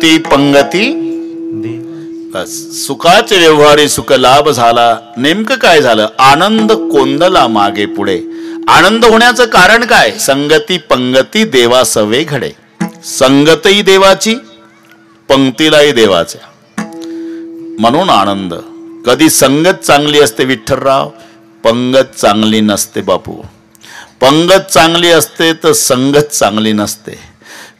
संगती पंगती बस. सुखाचे व्यवहारी सुख लाभ झाला. नेमकं काय झालं? आनंद कोंदला मागे पुढे. आनंद होण्याचं कारण काय? संगती पंगती देवा सवे घडे. संगतही देवाची, पंक्तीलाही देवाच्या, म्हणून आनंद. कधी संगत चांगली असते विठ्ठलराव, पंगत चांगली नसते बापू. पंगत चांगली असते तर संगत चांगली नसते.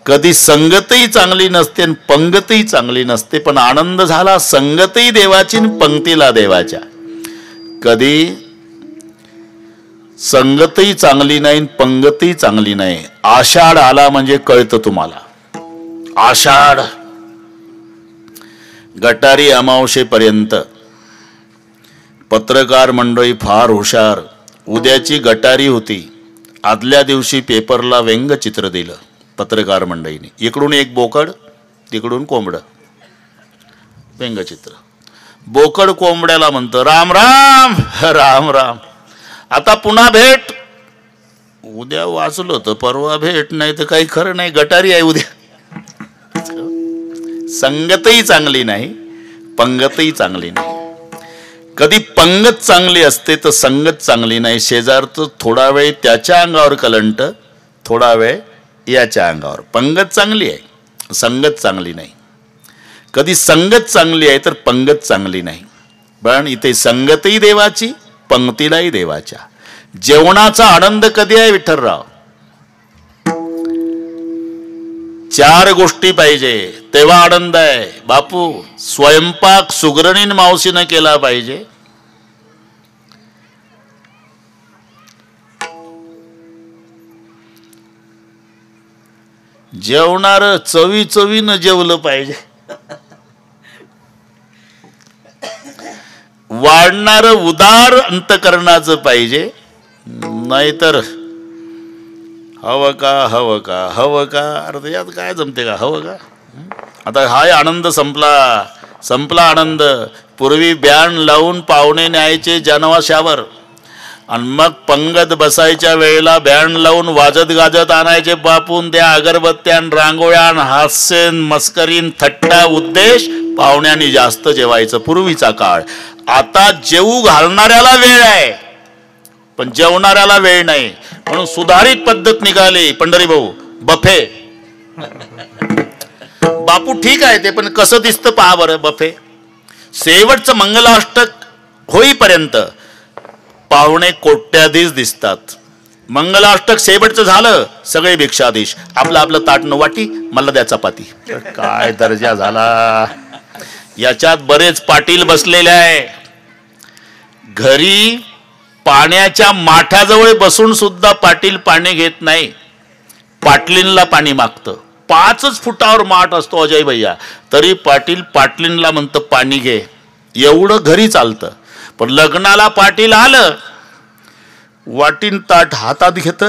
कधी संगतही चांगली नसते आणि पंगतही चांगली नसते. पण आनंद झाला संगतही देवाची आणि पंक्तीला देवाच्या. कधी संगतही चांगली नाही, पंगतही चांगली नाही. आषाढ आला म्हणजे कळतं तुम्हाला. आषाढ गटारी अमावशेपर्यंत पत्रकार मंडळी फार हुशार. उद्याची गटारी होती, आदल्या दिवशी पेपरला व्यंगचित्र दिलं पत्रकार मंडळीने. इकडून एक बोकड, तिकडून कोंबड. व्यंगचित्र. बोकड कोंबड्याला म्हणतं राम राम राम राम. आता पुन्हा भेट. उद्या वाचलो तर परवा भेट, नाही तर काही खरं नाही. गटारी आहे उद्या. संगतही चांगली नाही, पंगतही चांगली नाही. कधी पंगत चांगली असते तर संगत चांगली नाही. शेजारचं थोडा वेळ त्याच्या अंगावर कलंट, थोडा वेळ याच्या अंगावर. पंगत चांगली आहे, संगत चांगली नाही. कधी संगत चांगली आहे तर पंगत चांगली नाही. पण इथे संगतही देवाची, पंक्तीलाही देवाच्या. जेवणाचा आनंद कधी आहे विठ्ठलराव? 4 गोष्टी पाहिजे तेव्हा आनंद आहे बापू. स्वयंपाक सुगरणीन मावशीनं केला पाहिजे. जेवणार चवी चवीनं जेवलं पाहिजे. वाढणार उदार अंतकरणाचं पाहिजे. नाहीतर हवं का हवं का हवं का. अरे यात काय जमते का हवं का. आता हाय आनंद संपला, संपला आनंद. पूर्वी बॅन लावून पाहुणे न्यायचे जनवाशावर आणि मग पंगत बसायच्या वेळेला बॅन लावून वाजत गाजत आणायचे बापून. त्या अगरबत्त्यान रांगोळ्यान हास्यन मस्करीन थट्टा उद्देश पाहुण्यांनी जास्त जेवायचं पूर्वीचा काळ. आता जेवू घालणाऱ्याला वेळ आहे पण जेवणाऱ्याला वेळ नाही. म्हणून सुधारित पद्धत निघाली पंढरी भाऊ, बफे. बापू ठीक आहे ते, पण कसं दिसतं पहा बरं बफे. शेवटचं मंगलाष्टक होईपर्यंत पाहुणे कोट्याधीश दिसतात. मंगलाष्टक शेवटचं झालं सगळे भिक्षाधीश. आपलं आपलं ताटणं वाटी, मला द्या चपाती. काय दर्जा झाला. याच्यात बरेच पाटील बसलेले आहे. घरी पाण्याच्या माठ्याजवळ बसून सुद्धा पाटील पाणी घेत नाही, पाटलींला पाणी मागतं. 5 फुटावर माठ असतो अजय भैया, तरी पाटील पाटलींला म्हणतं पाणी घे. एवढं घरी चालतं. पण लग्नाला पाटील आलं, वाटीन ताट हातात घेत,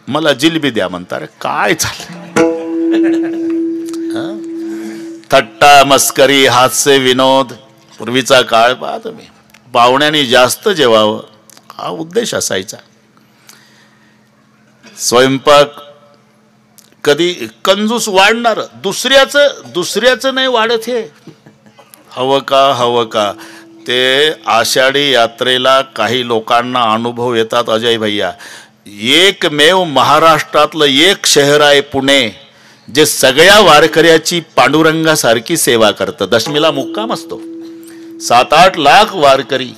मला जिलबी द्या म्हणतात. काय चाललं. थट्टा मस्करी हास्य विनोद. पूर्वीचा काळ पहा तुम्ही. पाहुण्यांनी जास्त जेवावं हा उद्देश असायचा. स्वयंपाक कधी कंजूस वाढणार, दुसऱ्याचं नाही वाढत. हे हवं का हवं का. ते आषाढी यात्रेला काही लोकांना अनुभव येतात अजय भैया. एकमेव महाराष्ट्रातलं एक शहर आहे पुणे, जे सगळ्या वारकऱ्याची पांडुरंगासारखी सेवा करतं. दशमीला मुक्काम असतो. 7-8 लाख वारकरी.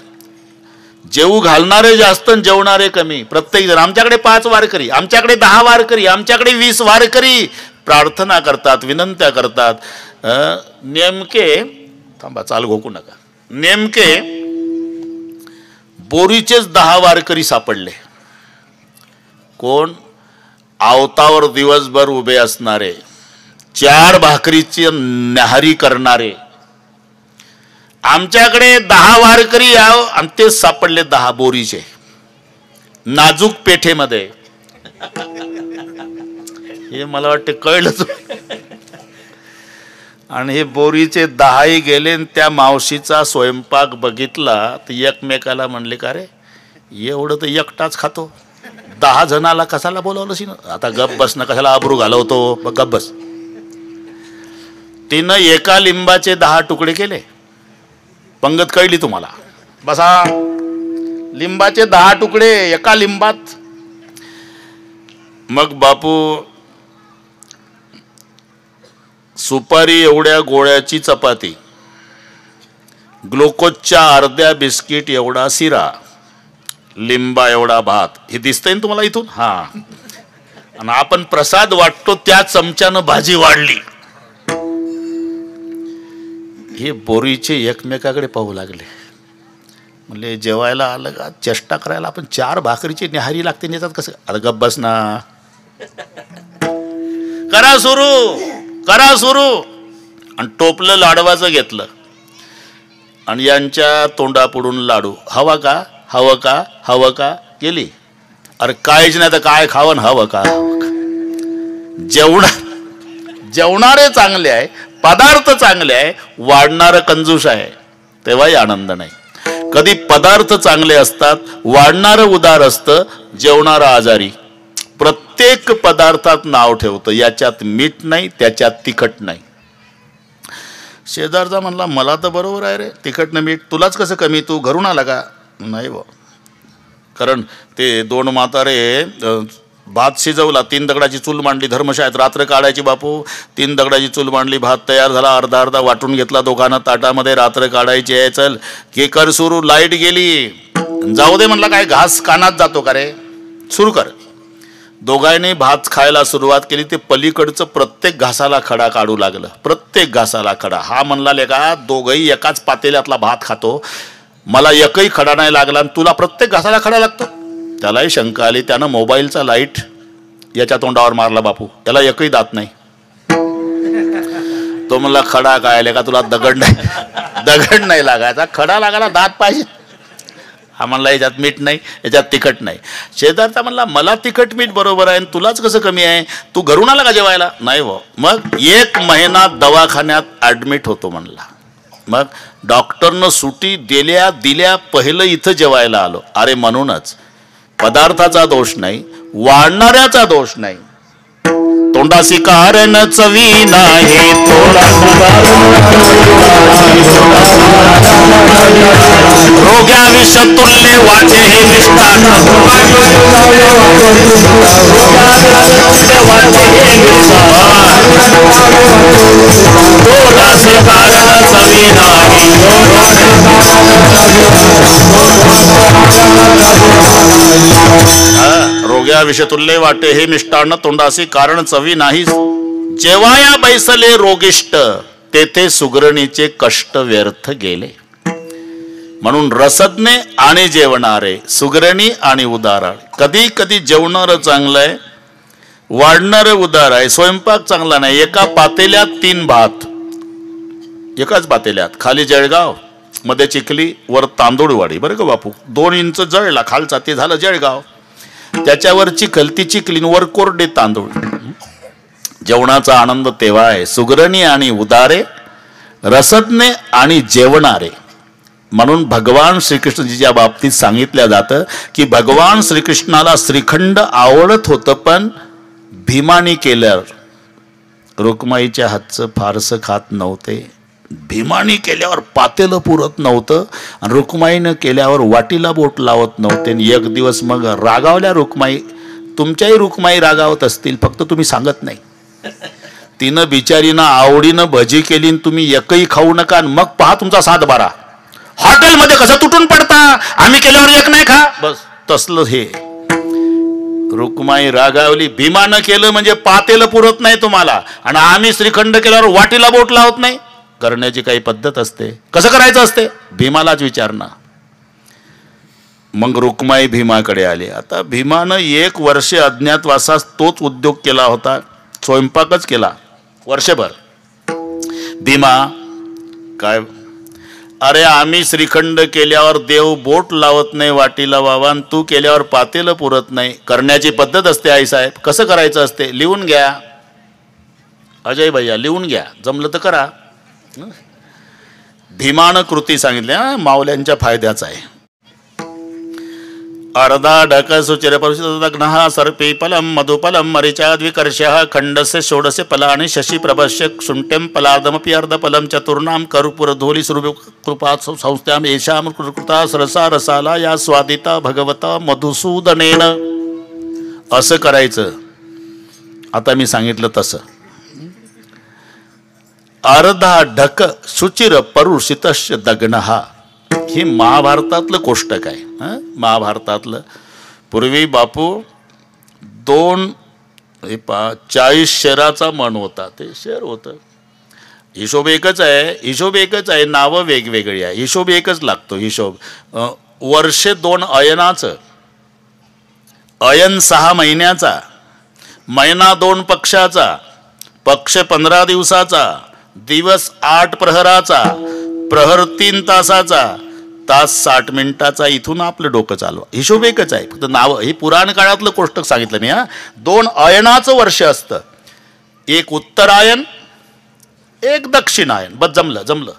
जेवू घालणारे जास्त जेवणारे कमी. प्रत्येक जण आमच्याकडे 5 वारकरी, आमच्याकडे 10 वारकरी, आमच्याकडे 20 वारकरी प्रार्थना करतात, विनंत्या करतात. नेमके थांबा, चाल घोकू नका. नेमके बोरीचेच 10 वारकरी सापडले. कोण? आवतावर दिवसभर उभे असणारे, 4 भाकरीची न्याहारी करणारे. आमच्याकडे 10 वारकरी याव आणि तेच सापडले 10 बोरीचे नाजूक पेठेमध्ये. हे मला वाटते कळलंच. आणि हे बोरीचे 10ही गेले. त्या मावशीचा स्वयंपाक बघितला तर एकमेकाला म्हणले का रे एवढं तर एकटाच खातो, 10 जणाला कशाला बोलावलं शी ना. आता गप बस ना, कशाला आबरू घालवतो, गप बस. तिनं एका लिंबाचे 10 तुकडे केले. पंगत कळली तुम्हाला? बसा. लिंबाचे 10 तुकडे एका लिंबात. मग बापू सुपारी एवढ्या गोळ्याची चपाती, ग्लुकोजच्या अर्ध्या बिस्किट एवढा शिरा, लिंबा एवढा भात, हे दिसतंय ना तुम्हाला इथून? हा. आणि आपण प्रसाद वाटतो त्या चमच्यानं भाजी वाढली. हे बोरीचे एकमेकाकडे पाहू लागले. म्हणले जेवायला आलं का चेष्टा करायला आपण 4 भाकरीची न्याहारी लागते नेतात कसं? अरे गप्प बस ना. करा सुरू. आणि टोपलं लाडवाचं घेतलं आणि यांच्या तोंडापुढून लाडू. हवा का केली. अरे काहीच नाही तर काय खावं, हवं का? जेवणारे चांगले आहे, पदार्थ चांगले आहे, वाढणारं कंजूस आहे, तेव्हाही आनंद नाही. कधी पदार्थ चांगले असतात, वाढणारं उदार असतं, जेवणारं आजारी. प्रत्येक पदार्थात नाव ठेवतं, याच्यात मीठ नाही, त्याच्यात तिखट नाही. शेजारचा म्हणला मला तर बरोबर आहे रे, तिखट न मीठ, तुलाच कसं कमी, तू घरून आला का? नाही बा. कारण ते 2 म्हातारे भात शिजवला, 3 दगडाची चूल मांडली, धर्मशाळेत रात्र काढायची बापू. 3 दगडाची चूल मांडली, भात तयार झाला, अर्धा वाटून घेतला दोघांना ताटामध्ये. रात्र काढायची आहे, चल के कर सुरू. लाईट गेली, जाऊ दे म्हणला, काय घास कानात जातो का रे, सुरू कर. दोघांनी भात खायला सुरुवात केली. ते पलीकडचं प्रत्येक घासाला खडा काढू लागलं, प्रत्येक घासाला खडा. हा म्हणला लेका दोघंही एकाच पातेल्यातला भात खातो, मला एकही खडा नाही लागला आणि तुला प्रत्येक घासाला खडा लागतो. त्यालाही शंका आली. त्यानं मोबाईलचा लाईट याच्या तोंडावर मारला बापू. त्याला एकही दात नाही. तो म्हणला खडा काय लेका, तुला दगड नाही लागायचा, खडा लागायला दात पाहिजे. हा म्हणला याच्यात मीठ नाही, याच्यात तिखट नाही. शेजारचा म्हणला मला तिखट मीठ बरोबर आहे, तुलाच कसं कमी आहे, तू घरून आला का जेवायला? नाही हो. मग 1 महिना दवाखान्यात ऍडमिट होतो म्हणला. मग डॉक्टरनं सुटी दिल्या पहिलं इथं जेवायला आलो. अरे म्हणूनच पदार्थाचा दोष नाही, वाढणाऱ्याचा दोष नाही. तोंडासी कारण चवी नाही, रोग्या विष तुल्य वाटे हे मिष्टान, तोंडासी कारण चवी नाही. रोग्या विषतुल्य वाटे हे मिष्टान्न, तोंडासी कारण चवी नाही. जेवाया बैसले रोगिष्ट, तेथे सुगरणीचे कष्ट व्यर्थ गेले. म्हणून रसज्ञ आणि जेवणारे, सुगरणी आणि उदार. कधी कधी जेवणारं चांगलं आहे, वाढणारं उदार आहे. स्वयंपाक चांगला नाही. एका पातेल्यात 3 भात, एकाच पातेल्यात, खाली जळगाव, मध्ये चिखली, वर तांदूळवाडी. बरं का बापू, 2 इंच जळला खालचा, ते झालं जळगाव. त्याच्यावर चिखल, ती चिखली, वर कोरडे तांदूळ. जेवणाचा आनंद तेव्हा आहे. सुगरणी आणि उदारे, रसज्ञ आणि जेवणारे. म्हणून भगवान श्रीकृष्णजीच्या बाबतीत सांगितलं जातं की भगवान श्रीकृष्णाला श्रीखंड आवडत होतं, पण भीमानी केल्यावर रुक्माईच्या हातचं फारसं खात नव्हते. भीमानी केल्यावर पातेलं पुरत नव्हतं आणि रुक्माईनं केल्यावर वाटीला बोट लावत नव्हते. एक दिवस मग रागावल्या रुक्माई. तुमच्याही रुक्माई रागावत असतील, फक्त तुम्ही सांगत नाही. तिनं बिचारीनं आवडीनं भजी केली, तुम्ही एकही खाऊ नका, मग पहा तुमचा 7-12. हॉटेलमध्ये कसं तुटून पडता, आम्ही केल्यावर एक नाही खा, बस तसलं हे. रुक्माई रागावली. भीमानं केलं म्हणजे पातेलं पुरत नाही तुम्हाला, आणि आम्ही श्रीखंड केल्यावर वाटीला बोट लावत नाही. करण्याची काही पद्धत असते, कसं करायचं असते, भीमालाच विचारणं. मग रुक्माई भीमाकडे आली. आता भीमानं 1 वर्ष अज्ञातवासात तोच उद्योग केला होता, स्वयंपाकच केला वर्षभर. भीमा काय, अरे आम्ही श्रीखंड केल्यावर देव बोट लावत नाही वाटीला बाबा, आणि तू केल्यावर पातेलं पुरत नाही. करण्याची पद्धत असते आईसाहेब, कसं करायचं असते, लिहून घ्या. अजय भैया लिहून घ्या, जमलं तर करा. भीमानं कृती सांगितल्या, मावल्यांच्या फायद्याचा आहे. अर्धा ढक सुचिर परुषदग्नः सर्पी फलम मधुफलम मरीचाद्विकर्षः खंडस्य षोडशे फलानि शशि प्रभस्य शुण्ठ्यं फलादमपि अर्धफलम चतुर्णाम करुपुरधूलि कृपा संस्थाम येषां कृता सरसा रसाला या स्वादिता भगवता मधुसूदनेन. असं करायचं. आता मी सांगितलं तसं. अर्धा ढक सुचिर परुषितस्य दग्नः. हे महाभारतातलं कोष्टक आहे. महाभारतातलं. पूर्वी बापू 40 शेराचा मन होता. ते शेर होतं. हिशोब एकच आहे. नावं वेगवेगळी आहे. हिशोब एकच लागतो. हिशोब वर्षे 2 अयनाचं. अयन 6 महिन्याचा. महिना 2 पक्षाचा. पक्ष 15 दिवसाचा. दिवस 8 प्रहराचा. प्रहर 3 तासाचा. तास 60 मिनिटाचा. इथून आपलं डोकं चालवा. हिशोब एकच आहे. फक्त नाव हे पुराण काळातलं कोष्टक सांगितलं मी. 2 अयनाचं वर्ष असतं. एक उत्तरायण, एक दक्षिणायन. बस जमलं.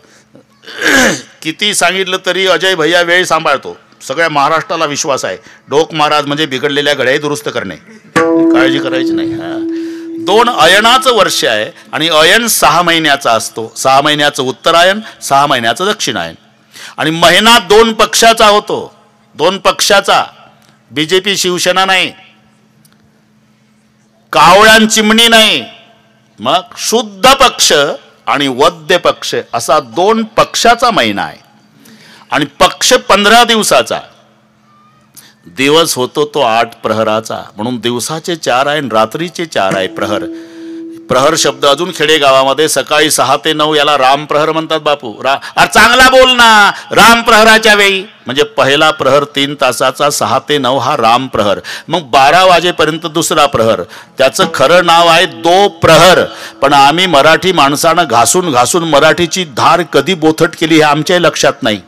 किती सांगितलं तरी अजय भैया वेळ सांभाळतो. सगळ्या महाराष्ट्राला विश्वास आहे. ढोक महाराज म्हणजे बिघडलेल्या घड्याही दुरुस्त करणे. काळजी करायची नाही. 2 अयनाचं वर्ष आहे आणि अयन 6 महिन्याचा असतो. 6 महिन्याचं उत्तरायण, 6 महिन्याचं दक्षिणायन. आणि महिना 2 पक्षाचा होतो. 2 पक्षाचा. बीजेपी शिवसेना नाही, कावळ्यां चिमणी नाही. मग शुद्ध पक्ष आणि वद्य पक्ष असा 2 पक्षाचा महिना आहे. आणि पक्ष 15 दिवसाचा. दिवस होतो तो 8 प्रहराचा. म्हणून दिवसाचे 4 आहे आणि रात्रीचे 4 आहे प्रहर. प्रहर शब्द अजून खेडेगावामध्ये सकाळी 6 ते 9 याला राम प्रहर म्हणतात बापू. अरे चांगला बोल ना. राम प्रहराच्या वेळी म्हणजे पहिला प्रहर 3 तासाचा. 6 ते 9 हा राम प्रहर. मग 12 वाजेपर्यंत दुसरा प्रहर. त्याचं खरं नाव आहे दो प्रहर. पण आम्ही मराठी माणसानं घासून मराठीची धार कधी बोथट केली हे आमच्या लक्षात नाही.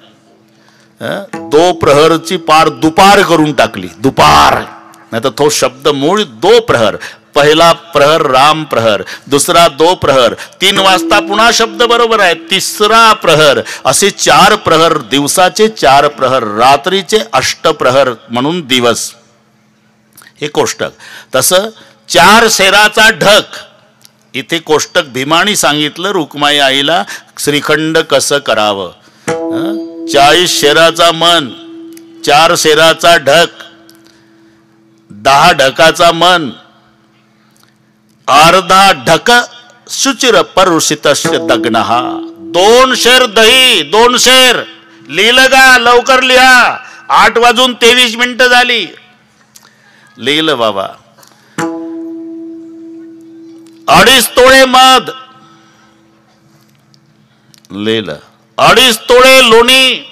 दो प्रहरची पार दुपार करून टाकली. दुपार. नाही तर तो शब्द मूळ दो प्रहर. पहिला प्रहर राम प्रहर. दुसरा दो प्रहर. 3 वाजता पुन्हा शब्द बरोबर आहे. तिसरा प्रहर. असे 4 प्रहर. दिवसाचे 4 प्रहर. रात्रीचे 8 प्रहर म्हणून दिवस. हे कोष्टक. तसं 4 शेराचा ढक. इथे कोष्टक भीमानी सांगितलं रुक्माई आईला श्रीखंड कसं करावं. 40 शेराचा मन. 4 शेराचा ढक. 10 ढकाचा मन. अर्धा ढक सुचिर परुषितस्य दग्नः. 2 शेर दही. 2 शेर. लिहिलं का? लवकर लिहा. 8:23 झाली. लिहिलं बाबा. 2.5 तोळे मध. लिहिलं. 2.5 तोळे लोणी.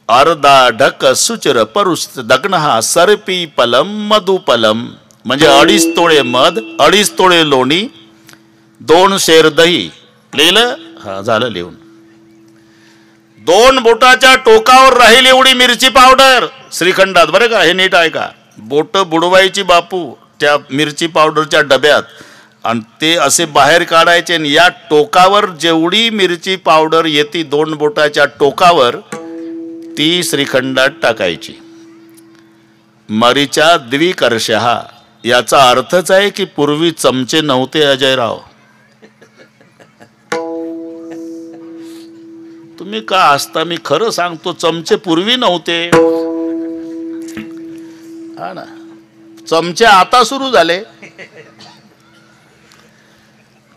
अर्धा ढक सुचिर परुषित दग्नः सर्पी फलम मधुफलम. म्हणजे 2.5 तोळे मध, 2.5 तोळे लोणी, 2 शेर दही. लिहिलं? हा झालं लिहून. 2 बोटाच्या टोकावर राहील एवढी मिरची पावडर श्रीखंडात. बरं का? हे नीट आहे का? बोट बुडवायची बापू त्या मिरची पावडरच्या डब्यात आणि ते असे बाहेर काढायचे. आणि या टोकावर जेवढी मिरची पावडर येते 2 बोटाच्या टोकावर ती श्रीखंडात टाकायची. मरीचा द्विकर्षः. याचा अर्थच आहे की पूर्वी चमचे नव्हते अजयराव. तुम्ही का असता? मी खरं सांगतो चमचे पूर्वी नव्हते. हा ना. चमचे आता सुरू झाले.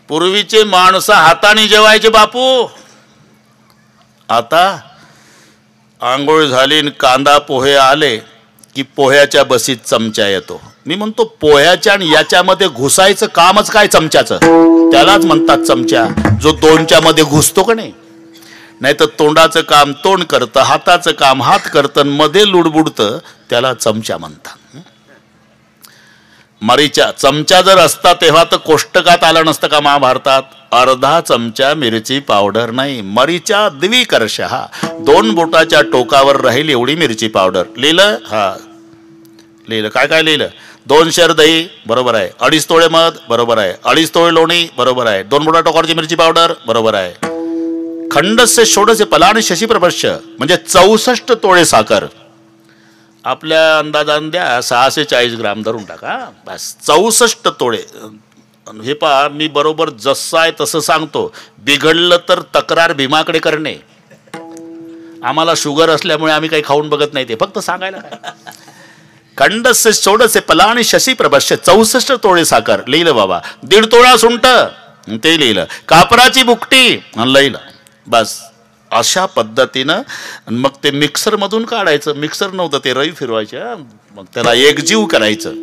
पूर्वीचे माणसं हाताने जेवायचे बापू. आता आंघोळ झाली कांदा पोहे आले की पोह्याच्या बसीत चमचा येतो. मी म्हणतो पोह्याच्या आणि याच्यामध्ये घुसायचं कामच काय चमच्याचं? त्यालाच म्हणतात चमचा. जो 2च्या मध्ये घुसतो का नाही. नाही तर तोंडाचं काम तोंड करतं, हाताचं काम हात करतं, मध्ये लुडबुडतं, त्याला चमचा म्हणतात. मरीचा चमचा जर असता तेव्हा तर कोष्टकात आलं नसतं का महाभारतात? अर्धा चमचा मिरची पावडर नाही. मरीचा द्विकर्षः. 2 बोटाच्या टोकावर राहील एवढी मिरची पावडर. लिहिलं? हा लिहिलं. काय काय लिहिलं? 2 शेर दही बरोबर आहे. 2.5 तोळे मध बरोबर आहे. 2.5 तोळे लोणी बरोबर आहे. 2 बोटा टोकावरची मिरची पावडर बरोबर आहे. खंडस्य षोडशे फलानि शशी प्रभस्य म्हणजे 64 तोळे साखर. आपल्या अंदाजान द्या 640 ग्राम धरून टाका बस. 64 तोळे. हे पहा मी बरोबर जसं आहे तसं सांगतो. बिघडलं तर तक्रार भीमाकडे करणे. आम्हाला शुगर असल्यामुळे आम्ही काही खाऊन बघत नाही, ते फक्त सांगायला काय. खंडस्य षोडशे फला आणि शशी प्रभस्य. 64 तोळे साखर लिहिलं बाबा. 1.5 तोळा सुंट ते लिहिलं. कापराची बुकटी लिहिलं बस. अशा पद्धतीनं मग ते मिक्सरमधून काढायचं. मिक्सर नव्हतं ते रवी फिरवायचे. मग त्याला एकजीव करायचं.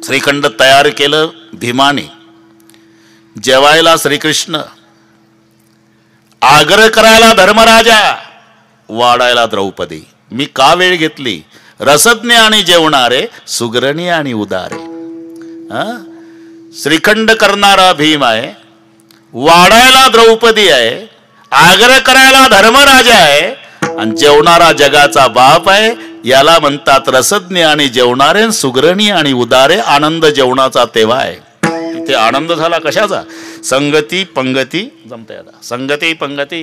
श्रीखंड तयार केलं भीमाने. जेवायला श्रीकृष्ण, आग्रह करायला धर्मराजा, वाढायला द्रौपदी. मी का वेळ घेतली? रसज्ञ आणि जेवणारे, सुग्रणी आणि उदारे. श्रीखंड करणारा भीम आहे, वाढायला द्रौपदी आहे, आग्रह करायला धर्मराजा आहे आणि जेवणारा जगाचा बाप आहे. याला म्हणतात रसज्ञ आणि जेवणारे, सुग्रणी आणि उदारे. आनंद जेवणाचा तेव्हा आहे. तिथे आनंद झाला कशाचा? संगती पंगती जमते. आता संगती पंगती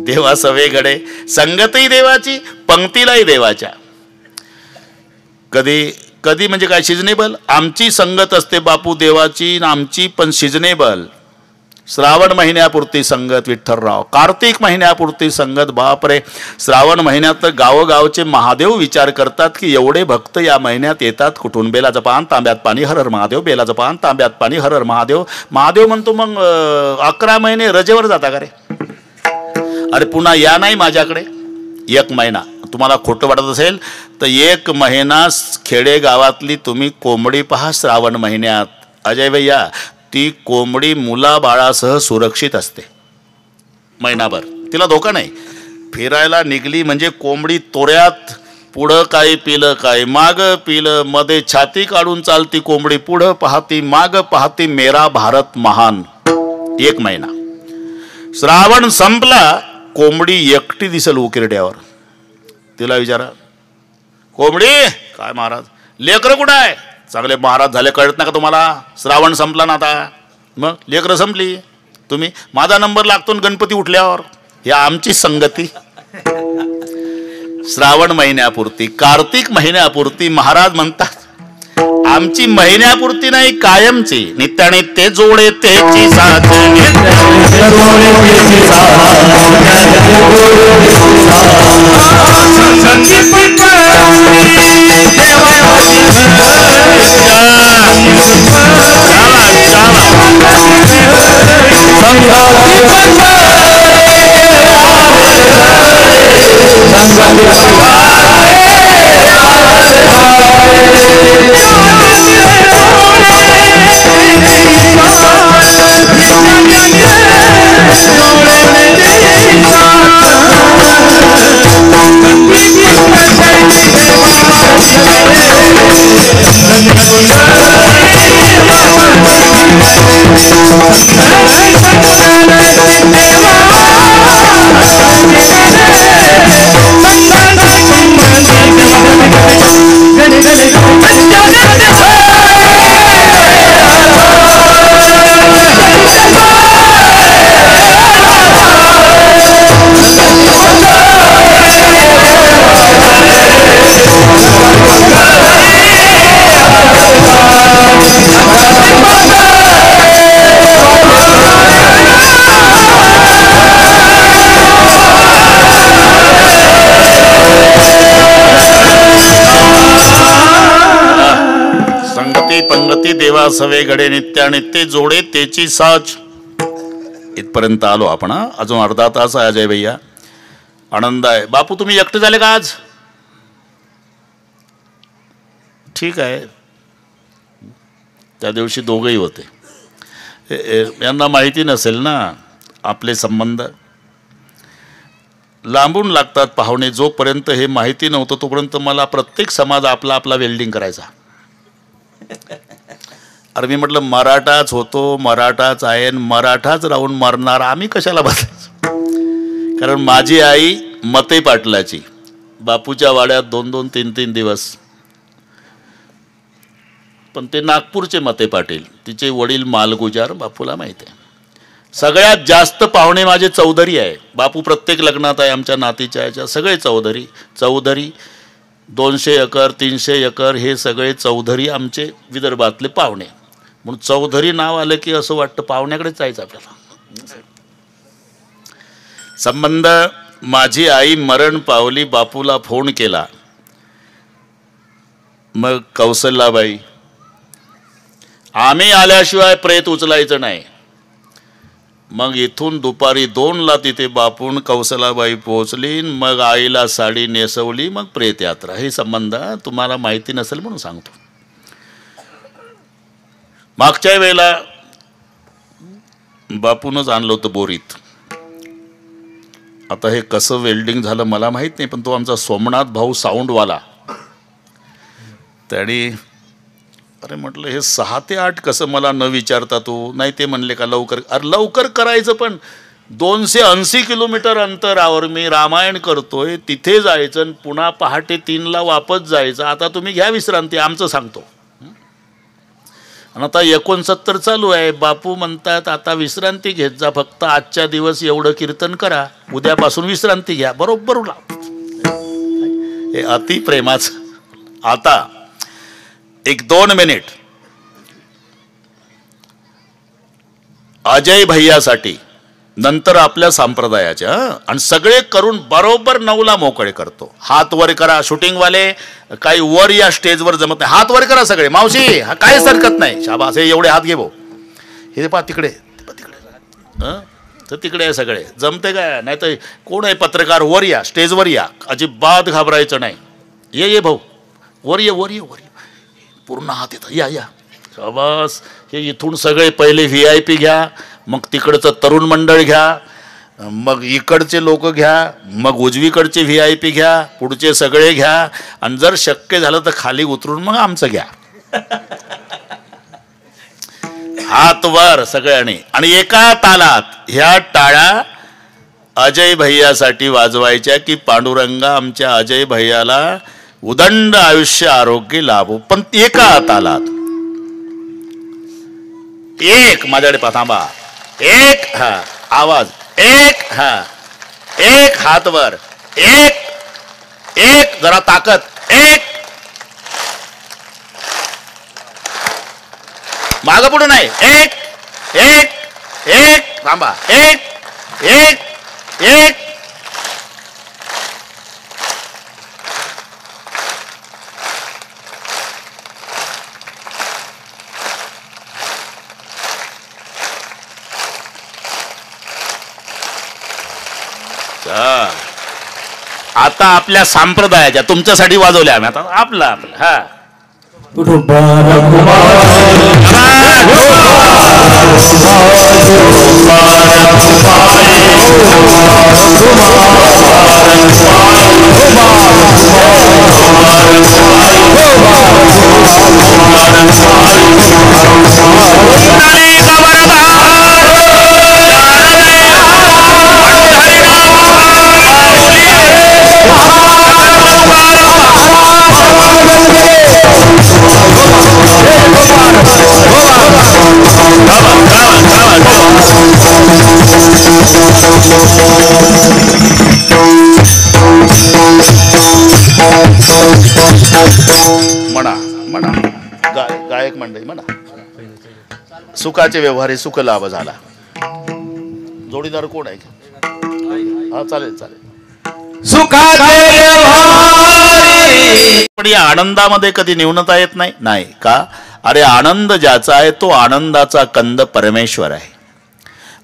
देवा सवे घडे. संगती देवाची, पंक्तीलाही देवाच्या. कधी कधी म्हणजे काय सिजनेबल. आमची संगत असते बापू देवाची, आमची पण सिजनेबल. श्रावण महिन्यापुरती संगत विठ्ठलराव, कार्तिक महिन्यापुरती संगत. बापरे, श्रावण महिन्यात तर गावोगावचे महादेव विचार करतात की एवढे भक्त या महिन्यात येतात कुठून. बेलाचं पान तांब्यात पाणी हर हर महादेव, बेलाचं पान तांब्यात पाणी हर हर महादेव. महादेव म्हणतो मग 11 महिने रजेवर जाता का रे? अरे पुन्हा या नाही माझ्याकडे 1 महिना. तुम्हाला खोटं वाटत असेल तर 1 महिना खेडेगावातली तुम्ही कोंबडी पहा श्रावण महिन्यात. अजय भैया, ती कोंबडी मुलाबाळासह सुरक्षित असते महिनाभर. तिला धोका नाही. फिरायला निघली म्हणजे कोंबडी तोऱ्यात. पुढं काय पिलं काय, माग पिलं, मध्ये छाती काढून चालती कोंबडी. पुढं पाहती, माग पाहती. मेरा भारत महान. 1 महिना. श्रावण संपला, कोंबडी एकटी दिसल उकिरड्यावर. तिला विचारा, कोंबडी काय महाराज, लेकरं कुठं आहे? चांगले महाराज झाले, कळत ना का तुम्हाला? श्रावण संपला ना आता. मग लेकरं संपली. तुम्ही माझा नंबर लागतो गणपती उठल्यावर. या आमची संगती. श्रावण महिन्यापुरती, कार्तिक महिन्यापुरती. महाराज म्हणतात आमची महिन्यापुरती नाही, कायमची. नित्यानित्य जोडे तेची साथ. पंगती देवा सवे घडे. नित्यानित्य जोडे तेची साच. इथपर्यंत आलो आपण. अजून अर्धा तास आहे अजय भैया. आनंद आहे. बापू तुम्ही एकटे झाले का आज? ठीक आहे. त्या दिवशी दोघंही होते. यांना माहिती नसेल ना आपले संबंध. लांबून लागतात पाहुणे. जोपर्यंत हे माहिती नव्हतं तोपर्यंत मला प्रत्येक समाज आपला आपला वेल्डिंग करायचा. अरे मी म्हटलं मराठाच होतो, मराठाच आहे, मराठाच राहून मरणार आम्ही कशाला बसायचं. कारण माझी आई मते पाटलाची. बापूच्या वाड्यात 2-2, 3-3 दिवस. पण ते नागपूरचे मते पाटील. तिचे वडील मालगुजार. बापूला माहिती आहे. सगळ्यात जास्त पाहुणे माझे चौधरी आहे. बापू प्रत्येक लग्नात आहे आमच्या नातीच्या याच्या. सगळे चौधरी. 200 एकर 300 एकर हे सगळे चौधरी आमचे विदर्भातले पाहुणे. म्हणून चौधरी नाव आलं की असं वाटतं पाहुण्याकडेच जायचं आपल्याला. संबंध माझी आई मरण पावली, बापूला फोन केला. मग कौसल्याबाई, आम्ही आल्याशिवाय प्रेत उचलायचं नाही. मग इथून दुपारी 2ला तिथे बापून कौसल्याबाई पोहोचली. मग आईला साडी नेसवली. मग प्रेत यात्रा. हे संबंध तुम्हाला माहिती नसेल म्हणून सांगतो. मागच्या वेळेला बापूनच आणलं होतं बोरीत. आता हे कसं वेल्डिंग झालं मला माहीत नाही, पण तो आमचा सोमनाथ भाऊ साऊंडवाला, त्याने अरे म्हटलं हे 6 ते 8 कसं मला न विचारता तू. नाही ते म्हणले का लवकर. अरे लवकर करायचं, पण 280 किलोमीटर अंतरावर मी रामायण करतोय, तिथे जायचं आणि पुन्हा पहाटे 3ला वापस जायचं. आता तुम्ही घ्या विश्रांती, आमचं सांगतो. आणि आता 69 चालू आहे. बापू म्हणतात आता विश्रांती घेत जा, फक्त आजच्या दिवस एवढं कीर्तन करा, उद्यापासून विश्रांती घ्या. बरोबर हे अति प्रेमाचं. आता 1-2 मिनिट अजय भैयासाठी, नंतर आपल्या संप्रदायाच्या. आणि सगळे करून बरोबर 9ला मोकळे करतो. हात वर करा शूटिंगवाले, काही वर या स्टेजवर जमत नाही, हात वर करा सगळे. मावशी हा काहीच हरकत नाही, शाबास, हे एवढे हात घे भाऊ. हे पहा तिकडे तर तिकडे आहे सगळे, जमते काय. नाही तर कोण आहे पत्रकार, वर या स्टेजवर या, अजिबात घाबरायचं नाही. ये भाऊ वर ये वर ये वर ये, पूर्ण हात येतं, या या शाबास. हे इथून सगळे पहिले VIP घ्या, मग तिकडचं तरुण मंडळ घ्या, मग इकडचे लोक घ्या, मग उजवीकडचे VIP घ्या, पुढचे सगळे घ्या, आणि जर शक्य झालं तर खाली उतरून मग आमचं घ्या. हात वर सगळ्यांनी. आणि एका तालात ह्या टाळ्या अजय भैयासाठी वाजवायच्या की पांडुरंगा आमच्या अजय भैयाला उदंड आयुष्य आरोग्य लाभो. पण एका तालात. एक माझ्याकडे थांबा. एक हा आवाज, एक हा, एक हात वर, एक जरा ताकद, एक माग पुढे नाही, एक थांबा, एक आता आपल्या संप्रदायाच्या तुमच्यासाठी वाजवल्या आम्ही. आता आपला हा म्हणा गायक मंडळी म्हणा. सुखाचे व्यवहारी सुख लाभ झाला. जोडीदार कोण आहे? हा चालेल सुखाचे व्यवहारी. पण या आनंदामध्ये कधी न्यूनता येत नाही. नाही का? अरे आनंद ज्याचा आहे तो आनंदाचा कंद परमेश्वर आहे.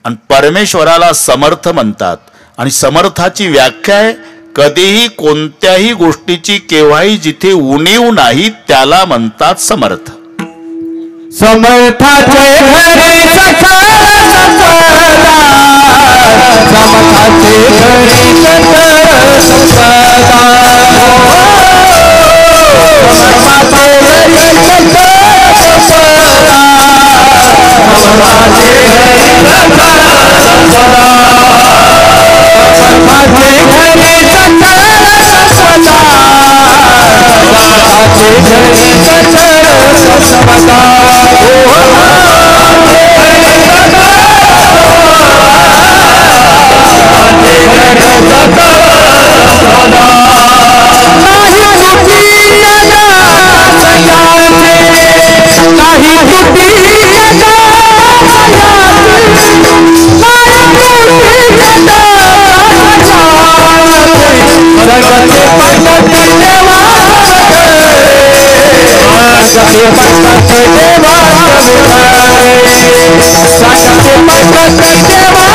आणि परमेश्वराला समर्थ म्हणतात. आणि समर्थाची व्याख्या आहे कधीही कोणत्याही गोष्टीची केव्हाही जिथे उणीव नाही त्याला म्हणतात समर्थ. समर्थाचे घरी सकळ संपदा, समर्थाचे घरी सकळ संपदा, समर्थाचे घरी सकळ संपदा, समर्थाचे घरी सकळ संपदा, समर्थाचे घरी सकळ संपदा, समर्थाचे घरी सकळ संपदा. जगते पंकज देवा जगते पंकज देवा जगते पंकज देवा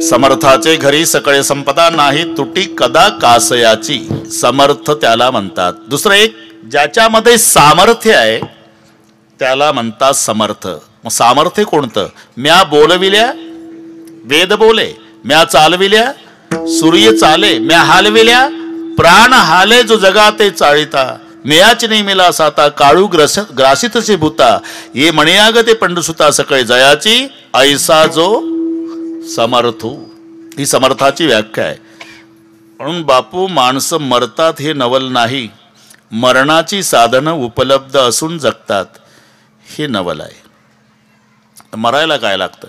समर्थाचे घरी सकळे संपदा नाही तुटी कदा कासयाची. समर्थ त्याला म्हणतात. दुसरं एक ज्याच्यामध्ये सामर्थ्य आहे त्याला म्हणतात समर्थ. मग सामर्थ्य कोणतं? म्या बोलविल्या वेद बोले, म्या चालविल्या सूर्य चाले, म्या हालविल्या प्राण हाले जो जगाते चाळिता, मेयाच नाही मिला साता काळू ग्रासितचे भूता, ये म्हणयागते पंडसुता सकळे जयाची ऐसा जो समर्थू. ही समर्थाची व्याख्या आहे. म्हणून बापू, माणसं मरतात हे नवल नाही, मरणाची साधनं उपलब्ध असून जगतात हे नवल आहे. मरायला काय लागतं?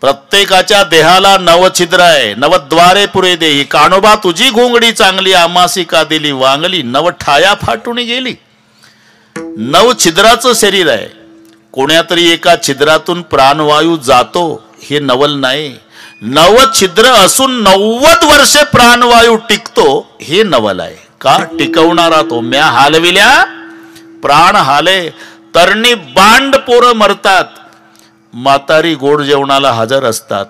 प्रत्येकाच्या देहाला नवछिद्र आहे. नवद्वारे पुरे देही कानोबा तुझी घोंगडी चांगली, आमासी का दिली वांगली, नव ठाया फाटून गेली. नवछिद्राचं शरीर आहे. कोण्यातरी एका छिद्रातून प्राणवायू जातो हे नवल नाही. नवछिद्र असून 90 वर्षे प्राणवायू टिकतो हे नवल आहे. का टिकवणारा तो. म्या हालविल्या प्राण हाले, तरणी बांड पोरं मरतात, म्हातारी गोड जेवणाला हजर असतात.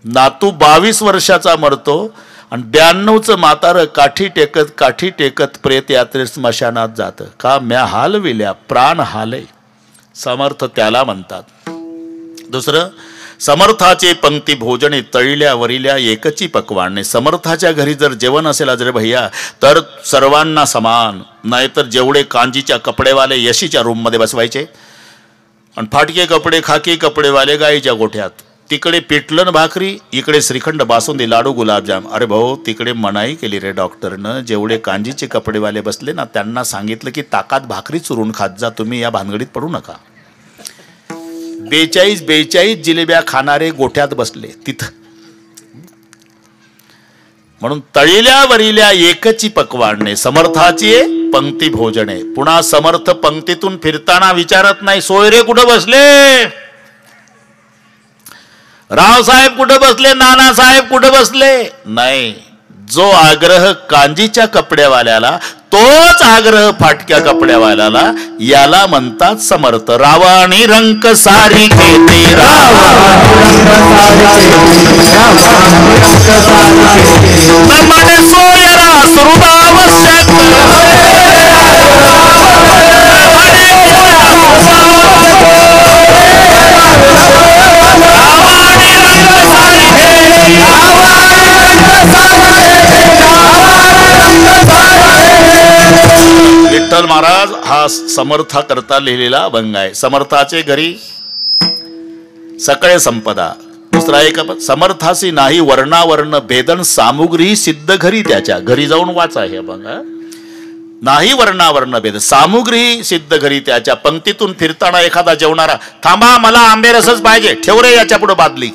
नातू 22 वर्षाचा मरतो आणि 92चं म्हातारं काठी टेकत प्रेत यात्रेत स्मशानात जातं. का? म्या हालविल्या प्राण हाले. समर्थ त्याला म्हणतात. दुसरं, समर्थाचे पंक्ती भोजने तळिल्या वरिल्या एकची पकवाने. समर्थाच्या घरी जर जेवण असेल अजरे भैया तर सर्वांना समान, नाहीतर जेवढे कांजीच्या कपडेवाले यशीच्या रूममध्ये बसवायचे आणि फाटके कपडे खाकी कपडेवाले गाईच्या गोठ्यात. तिकडे पिठलं भाकरी, इकडे श्रीखंड बासुंदी लाडू गुलाबजाम. अरे भाऊ, तिकडे मनाई केली रे डॉक्टरनं. जेवढे कांजीचे कपडेवाले बसले ना त्यांना सांगितलं की ताकात भाकरी चुरून खात जा, तुम्ही या भानगडीत पडू नका. 42 जिलेब्या खाणारे गोठ्यात बसले तिथं. म्हणून तळिल्या वरिल्या एकची पकवाने, समर्थाची पंक्ती भोजने. पुन्हा समर्थ पंक्तीतून फिरताना विचारत नाही सोय रे कुठं बसले, रावसाहेब कुठं बसले, नानासाहेब कुठं बसले. नाही, जो आग्रह कांजीच्या कपड्यावाल्याला तोच आग्रह फाटक्या कपड्यावाल्याला, याला म्हणतात समर्थ. रावाणी रंक सारी घेते मन सोयरा सुहृदावश्यक विठ्ठल महाराज हा समर्था करता लिहिलेला अभंग आहे. समर्थाचे घरी सकळे संपदा. दुसरा एक, समर्थासी नाही वर्णावर्ण भेदन, सामुग्री सिद्ध घरी त्याच्या. घरी जाऊन वाचा हे अभंग. नाही वर्णावर्ण भेद, सामुग्री सिद्ध घरी त्याच्या. पंक्तीतून फिरताना एखादा जेवणारा, थांबा मला आंबे रसच पाहिजे, ठेव रे याच्या पुढे बादली.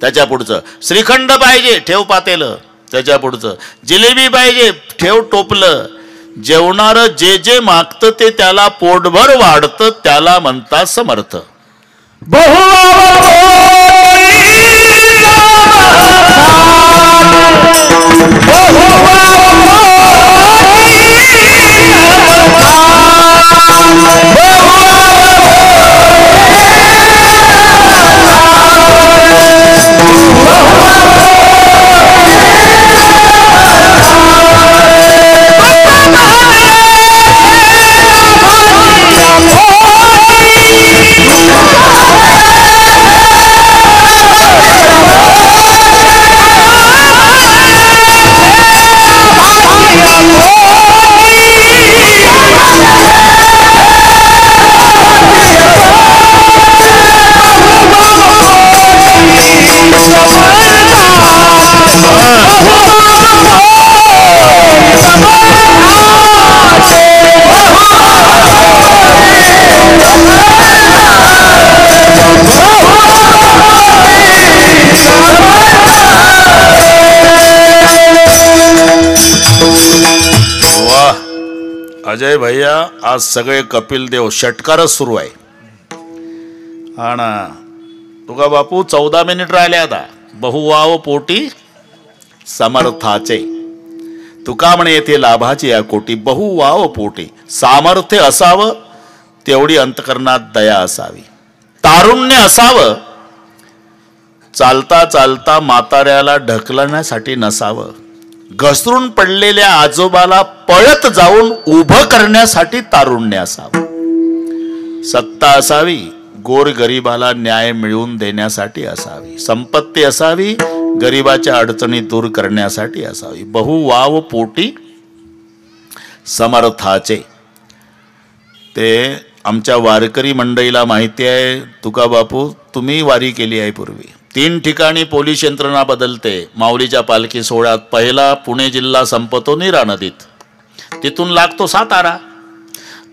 त्याच्या पुढचं श्रीखंड पाहिजे, ठेव पातेलं. त्याच्या पुढचं जिलेबी पाहिजे, ठेव टोपलं. जेवणार जे जे मागतं ते त्याला पोटभर वाढतं, त्याला म्हणतात समर्थ. आज सगळे कपिल देव षटकारच सुरू आहे. हा ना तुका बापू 14 मिनिट राहिले आता. बहुवाव पोटी समर्थाचे तुका म्हणे येथे लाभाची या कोटी. बहुवाव पोटी सामर्थ्य असावं तेवढी अंतकरणात दया असावी. तारुण्य असावं चालता चालता म्हाताऱ्याला ढकलण्यासाठी नसावं. घसरून पडलेल्या आजोबाला पळत जाऊन उभं करण्यासाठी तारुण्य असावं. सत्ता असावी गोरगरिबाला न्याय मिळवून देण्यासाठी असावी. संपत्ती असावी गरिबाच्या अडचणी दूर करण्यासाठी असावी. बहुवाव पोटी समर्थाचे. ते आमच्या वारकरी मंडळीला माहिती आहे. तुका बापू तुम्ही वारी केली आहे पूर्वी. 3 ठिकाणी पोलीस यंत्रणा बदलते. माऊलीच्या पालखी सोहळ्यात पहिला पुणे जिल्हा संपतो नीरा नदीत, तिथून लागतो सातारा,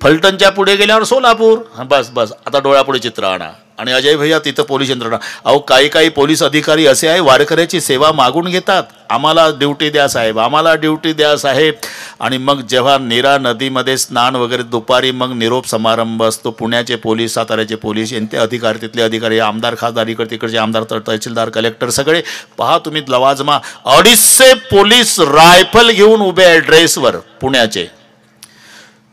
फलटणच्या पुढे गेल्यावर सोलापूर. बस बस आता डोळ्यापुढे चित्र आणा. आणि अजय भैया तिथं पोलीस यंत्रणा. अहो काही पोलीस अधिकारी असे आहे वारकऱ्याची सेवा मागून घेतात. आम्हाला ड्युटी द्या साहेब, आम्हाला ड्युटी द्या साहेब. आणि मग जेव्हा नीरा नदीमध्ये स्नान वगैरे दुपारी मग निरोप समारंभ असतो. पुण्याचे पोलीस साताऱ्याचे पोलीस यांचे अधिकारी तिथले अधिकारी आमदार खासदार इकडे तिकडचे आमदार तहसीलदार कलेक्टर सगळे पहा तुम्ही लवाजमा 250 पोलीस रायफल घेऊन उभे आहे ड्रेसवर पुण्याचे.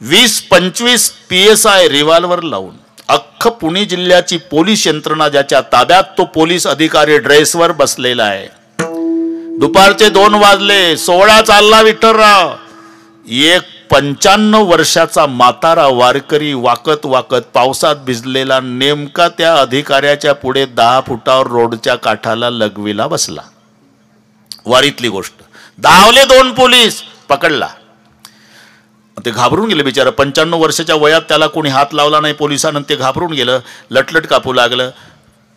20-25 PSI रिव्हॉल्वर लावून अख्ख पुणे जिल्ह्याची पोलीस यंत्रणा ज्याच्या ताब्यात तो पोलीस अधिकारी ड्रेसवर बसलेला आहे. दुपारचे 2 वाजले. सोहळा चालला विठ्ठलराव. एक 95 वर्षाचा म्हातारा वारकरी वाकत वाकत पावसात भिजलेला नेमका त्या अधिकाऱ्याच्या पुढे 10 फुटावर रोडच्या काठाला लगवीला बसला. वारीतली गोष्ट. धावले 2 पोलीस पकडला. ते घाबरून गेले बिचारा. 95 वर्षाच्या वयात त्याला कोणी हात लावला नाही पोलिसांना. ते घाबरून गेलं. लटलट कापू लागलं.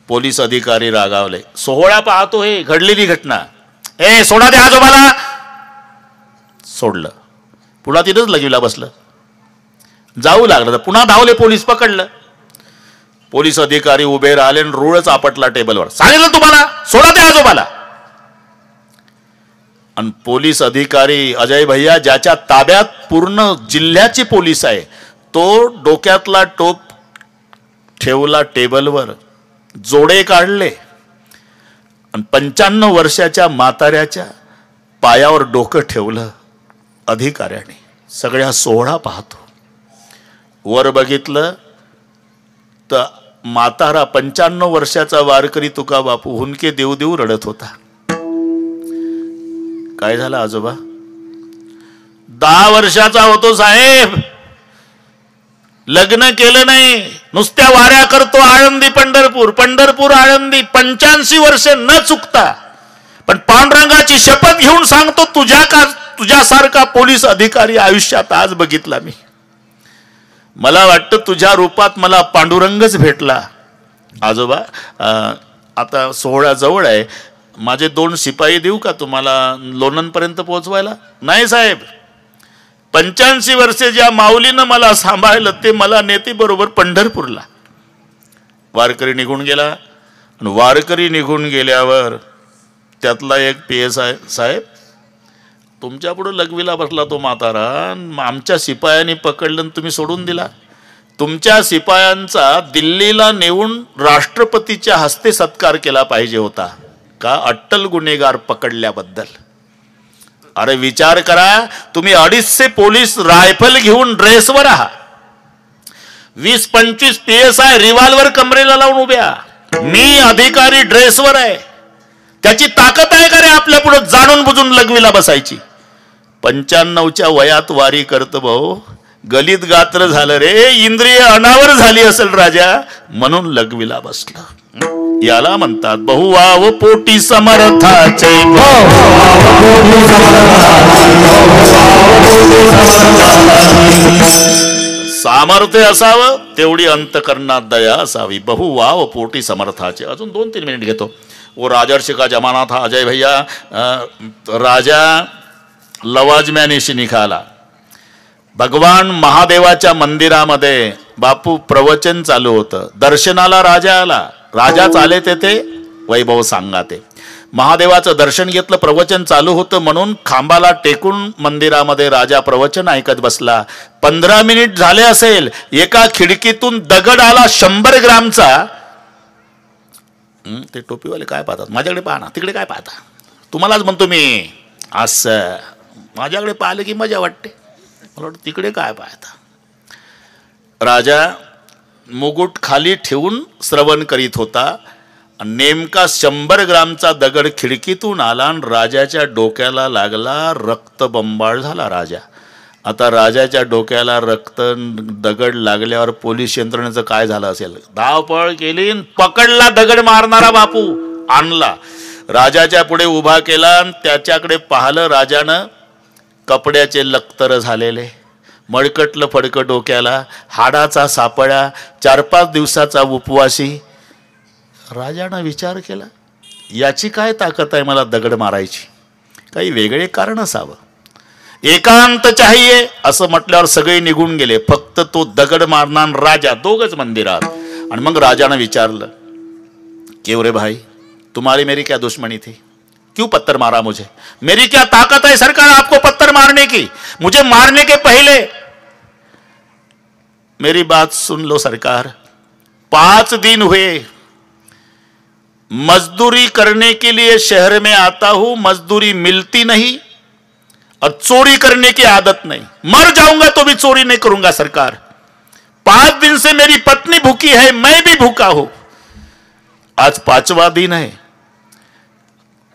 पोलीस अधिकारी रागावले. सोहळा पाहतो हे घडलेली घटना. ए सोडा दे आजोबाला. सोडलं. पुन्हा तिथंच लगीला बसलं. जाऊ लागलं. पुन्हा धावले पोलीस पकडलं. पोलीस अधिकारी उभे राहिले आणि रूळच आपटला टेबलवर. सांगितलं तुम्हाला सोडा दे आजोबाला. आणि पोलीस अधिकारी अजय भैया ज्याच्या ताब्यात पूर्ण जिल्ह्याची पोलीस आहे तो डोक्यातला टोप ठेवला टेबलवर, जोडे काढले आणि 95 वर्षाच्या म्हाताऱ्याच्या पायावर डोकं ठेवलं अधिकाऱ्याने. सगळ्या सोहळा पाहतो. वर बघितलं तर म्हातारा 95 वर्षाचा वारकरी तुका बापू हुंदके देऊ देऊ रडत होता. काय झालं आजोबा? 10 वर्षाचा होतो साहेब, लग्न केलं नाही, नुसत्या वाऱ्या करतो आळंदी पंढरपूर पंढरपूर आळंदी. 85 वर्ष न चुकता. पण पांडुरंगाची शपथ घेऊन सांगतो तुझ्यासारखा पोलीस अधिकारी आयुष्यात आज बघितला मी. मला वाटतं तुझ्या रूपात मला पांडुरंगच भेटला. आजोबा आता सोहळा जवळ आहे, माझे 2 शिपाई देऊ का तुम्हाला लोणंदपर्यंत पोहोचवायला? नाही साहेब, 85 वर्षे ज्या माऊलीनं मला सांभाळलं ते मला नेते बरोबर पंढरपूरला. वारकरी निघून गेला. आणि वारकरी निघून गेल्यावर त्यातला एक PSI साहेब तुमच्या पुढे लगवीला बसला तो म्हातारा. आमच्या शिपायांनी पकडलं आणि तुम्ही सोडून दिला. तुमच्या शिपायांचा दिल्लीला नेऊन राष्ट्रपतीच्या हस्ते सत्कार केला पाहिजे होता का अट्टल गुन्हेगार पकडल्याबद्दल. अरे विचार करा, तुम्ही 250 पोलीस रायफल घेऊन ड्रेसवर आहात. 20-25 PSI रिव्हॉल्वर कमरेला लावून उभ्या. मी अधिकारी ड्रेसवर आहे. त्याची ताकद आहे का रे आपल्या पुढे जाणून बुजून लगवीला बसायची? 95च्या वयात वारी करतो भाऊ. गलित गात्र झालं रे, इंद्रिय अनावर झाली असेल राजा, म्हणून लगवीला बसलं. याला म्हणतात बहुवाव पोटी समर्थाचे. सामर्थ्य असावं तेवढी अंतकरणात दया असावी. बहुवाव पोटी समर्थाचे. अजून 2-3 मिनिट घेतो. वो राजर्षि का जमाना था अजय भैया. राजा लवाजम्यानेशी निघाला. भगवान महादेवाच्या मंदिरामध्ये बापू प्रवचन चालू होतं. दर्शनाला राजा आला. राजा चाले तेथे वैभव सांगा ते. महादेवाचं दर्शन घेतलं, प्रवचन चालू होतं म्हणून खांबाला टेकून मंदिरामध्ये राजा प्रवचन ऐकत बसला. 15 मिनिट झाले असेल, एका खिडकीतून दगड आला 100 ग्रामचा. ते टोपीवाले काय पाहतात, माझ्याकडे पाहा ना, तिकडे काय पाहता, तुम्हालाच म्हणतो मी. असं माझ्याकडे पाहिलं की मजा वाटते, मला वाटतं तिकडे काय पाहता. राजा मुकुट खाली ठेवून श्रवण करीत होता. नेमका 100 ग्रामचा दगड खिडकीतून आला आणि राजाच्या डोक्याला लागला. रक्तबंबाळ झाला राजा. आता राजाच्या डोक्याला दगड लागल्यावर पोलीस यंत्रणेचं काय झालं असेल. धावपळ केली, पकडला दगड मारणारा बापू, आणला राजाच्या पुढे उभा केला आणि त्याच्याकडे पाहिलं. राजानं कपड्याचे लक्तर झालेले, मळकटलं फडकं डोक्याला, हाडाचा सापळा, 4-5 दिवसाचा उपवासी. राजानं विचार केला, याची काय ताकद आहे मला दगड मारायची, काही वेगळे कारण असावं. एकांत चाहिए असं म्हटल्यावर सगळे निघून गेले, फक्त तो दगड मारणार राजा दोघच मंदिरात. आणि मग राजानं विचारलं, क्यों रे भाई, तुम्हारी मेरी क्या दुश्मनी थी, क्यों पत्थर मारा मुझे, मेरी क्या ताकत है सरकार आपको पत्थर मारने की, मुझे मारने के पहले मेरी बात सुन लो सरकार. 5 दिन हुए मजदूरी करने के लिए शहर में आता हूं, मजदूरी मिलती नहीं और चोरी करने की आदत नहीं, मर जाऊंगा तो भी चोरी नहीं करूंगा सरकार. 5 दिन से मेरी पत्नी भूखी है, मैं भी भूखा हूं, आज 5वां दिन है.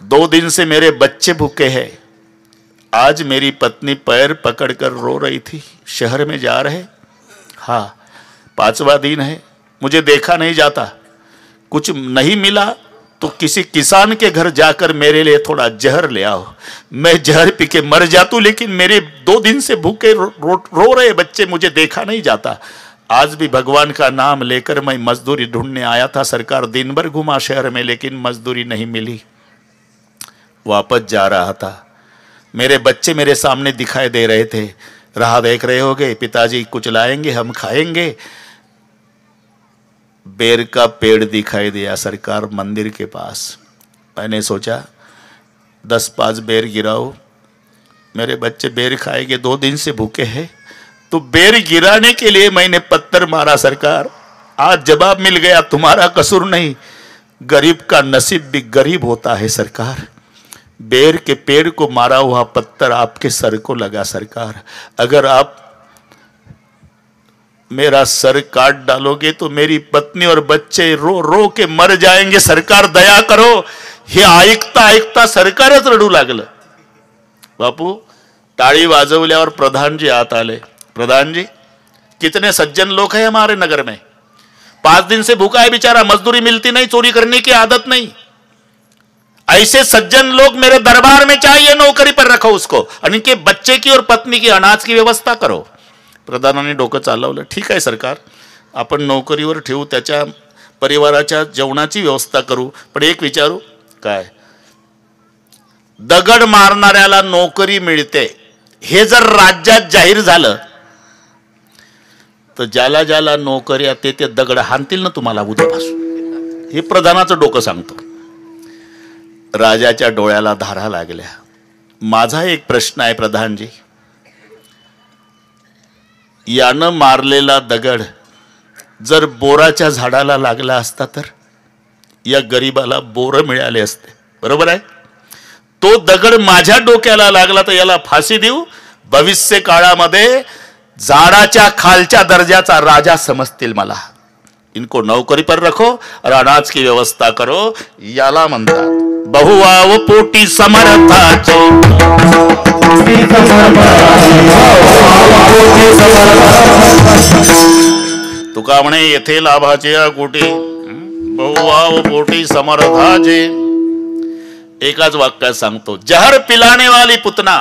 2 दिन से मेरे बच्चे भूखे हैं. आज मेरी पत्नी पैर पकड़कर रो रही थी, शहर में जा रहे, हाँ 5वां दिन है, मुझे देखा नहीं जाता, कुछ नहीं मिला तो किसी किसान के घर जाकर मेरे लिए थोड़ा जहर ले आओ, मैं जहर पी के मर जातू, लेकिन मेरे 2 दिन से भूखे रो रहे बच्चे, मुझे देखा नहीं जाता. आज भी भगवान का नाम लेकर मैं मजदूरी ढूंढने आया था सरकार, दिन भर घुमा शहर में लेकिन मजदूरी नहीं मिली. वापस जा रहा था, मेरे बच्चे मेरे सामने दिखाई दे रहे थे, राह देख रहे होगे, पिताजी कुछ लाएंगे हम खाएंगे. बेर का पेड़ दिखाई दिया सरकार मंदिर के पास. मैंने सोचा 10-5 बेर गिराओ, मेरे बच्चे बेर खाएंगे, 2 दिन से भूखे हैं. तो बेर गिराने के लिए मैंने पत्थर मारा सरकार. आज जवाब मिल गया, तुम्हारा कसूर नहीं, गरीब का नसीब भी गरीब होता है सरकार. बेर के पेड़ को मारा हुआ पत्थर आपके सर को लगा सरकार. अगर आप मेरा सर काट डालोगे तो मेरी पत्नी और बच्चे रो रो के मर जाएंगे सरकार, दया करो. हे ऐकता ऐकता सरकारच रडू लागलं. बापू टाळी वाजवल्यावर प्रधानजी आत आले. प्रधान जी, कितने सज्जन लोग हैं हमारे नगर में, 5 दिन से भूखा है बेचारा, मजदूरी मिलती नहीं, चोरी करने की आदत नहीं, ऐसे सज्जन लोग मेरे दरबार में चाहिए, नौकरी पर रखो उसको, और इनके बच्चे की और पत्नी की अनाज की व्यवस्था करो. प्रधानाने डोकं चालवलं. ठीक आहे सरकार, आपण नोकरीवर ठेवू, त्याच्या परिवाराच्या जेवणाची व्यवस्था करू, पण एक विचारू, काय दगड मारणाऱ्याला नोकरी मिळते हे जर राज्यात जाहीर झालं तर ज्याला ज्याला नोकऱ्या ते दगड हाणतील ना तुम्हाला उद्यापासून. हे प्रधानाचं डोकं सांगतो. राजाच्या डोळ्याला धारा लागल्या. माझा एक प्रश्न आहे प्रधानजी, यानं मारलेला दगड जर बोराच्या झाडाला लागला असता तर या गरीबाला बोर मिळाले असते, बरोबर आहे. तो दगड माझ्या डोक्याला लागला तर याला फाशी देऊ, भविष्य काळामध्ये झाडाच्या खालच्या दर्जाचा राजा समजतील मला. इनको नौकरी पर रखो और अनाज की व्यवस्था करो. याला म्हणतात बहुवाव पोटी समर्थाचे. तुका म्हणे येथे लाभाचे कोटी, बहुवाव पोटी समर्थाचे. एकाच वाक्यात सांगतो, जहर पिलाने वाली पुतना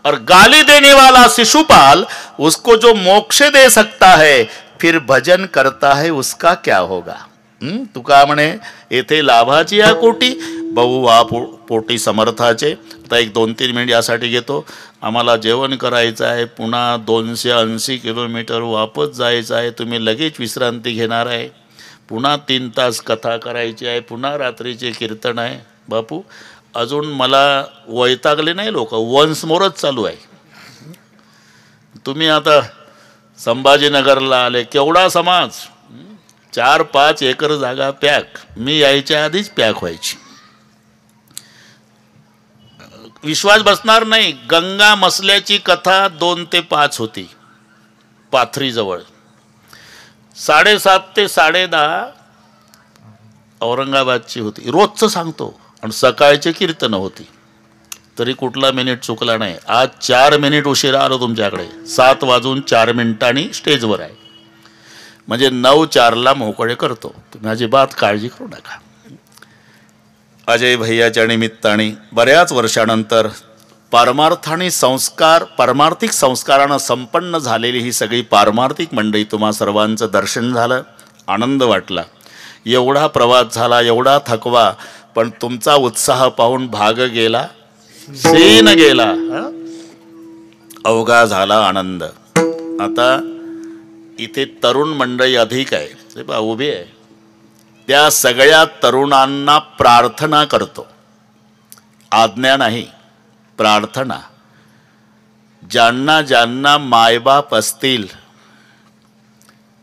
और गाली देने वाला शिशुपाल, उसको जो मोक्ष दे सकता है फिर भजन करता है उसका क्या होगा. तुका म्हणे येथे लाभाची या कोटी, बहुवा पोटी समर्थाचे. आता एक 2-3 मिनिट यासाठी घेतो. आम्हाला जेवण करायचं आहे, पुन्हा 280 किलोमीटर वापस जायचं आहे. तुम्ही लगेच विश्रांती घेणार आहे, पुन्हा 3 तास कथा करायची आहे, पुन्हा रात्रीचे कीर्तन आहे. बापू अजून मला वैतागले नाही लोक, वन्स मोरच चालू आहे. तुम्ही आता संभाजीनगरला आले, केवढा समाज, 4-5 एकर जागा पॅक, मी यायच्या आधीच पॅक व्हायची. विश्वास बसणार नाही, गंगा मसल्याची कथा 2 ते 5 होती पाथरीजवळ. 7:30 ते 10:30 औरंगाबादची होती, रोजचं सांगतो. आणि सकाळची कीर्तन होती, तरी कुठला मिनिट चुकला नाही. आज 4 मिनिट उशिरा आलो तुमच्याकडे, 7:04 स्टेजवर आहे. म्हणजे 9:04 मोकळे करतो. तुम्ही अजिबात काळजी करू नका. अजय भैयाच्या निमित्ताने बऱ्याच वर्षानंतर पारमार्थाने संस्कार, पारमार्थिक संस्कारानं संपन्न झालेली ही सगळी पारमार्थिक मंडळी तुम्हा सर्वांचं दर्शन झालं, आनंद वाटला. एवढा प्रवास झाला, एवढा थकवा, पण तुमचा उत्साह पाहून भाग गेला, सेन गेला, अवघा झाला आनंद. आता इथे तरुण मंडळी अधिक आहे, ते पहा उभे आहे. त्या सगळ्या तरुणांना प्रार्थना करतो, आज्ञा नाही, प्रार्थना. ज्यांना ज्यांना मायबाप असतील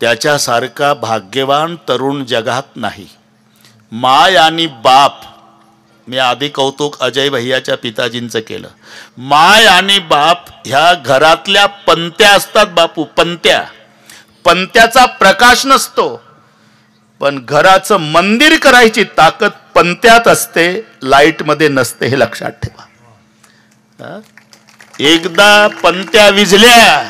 त्याच्यासारखा भाग्यवान तरुण जगात नाही. माय आणि बाप, मी आधी कौतुक अजय भैयाच्या पिताजींचं केलं. माय आणि बाप ह्या घरातल्या पंत्या असतात बापू, पंत्या. पंत्याचा प्रकाश नसतो, पण घराचं मंदिर करायची ताकद पंत्यात असते, लाईटमध्ये नसते, हे लक्षात ठेवा. एकदा पंत्या विझल्या,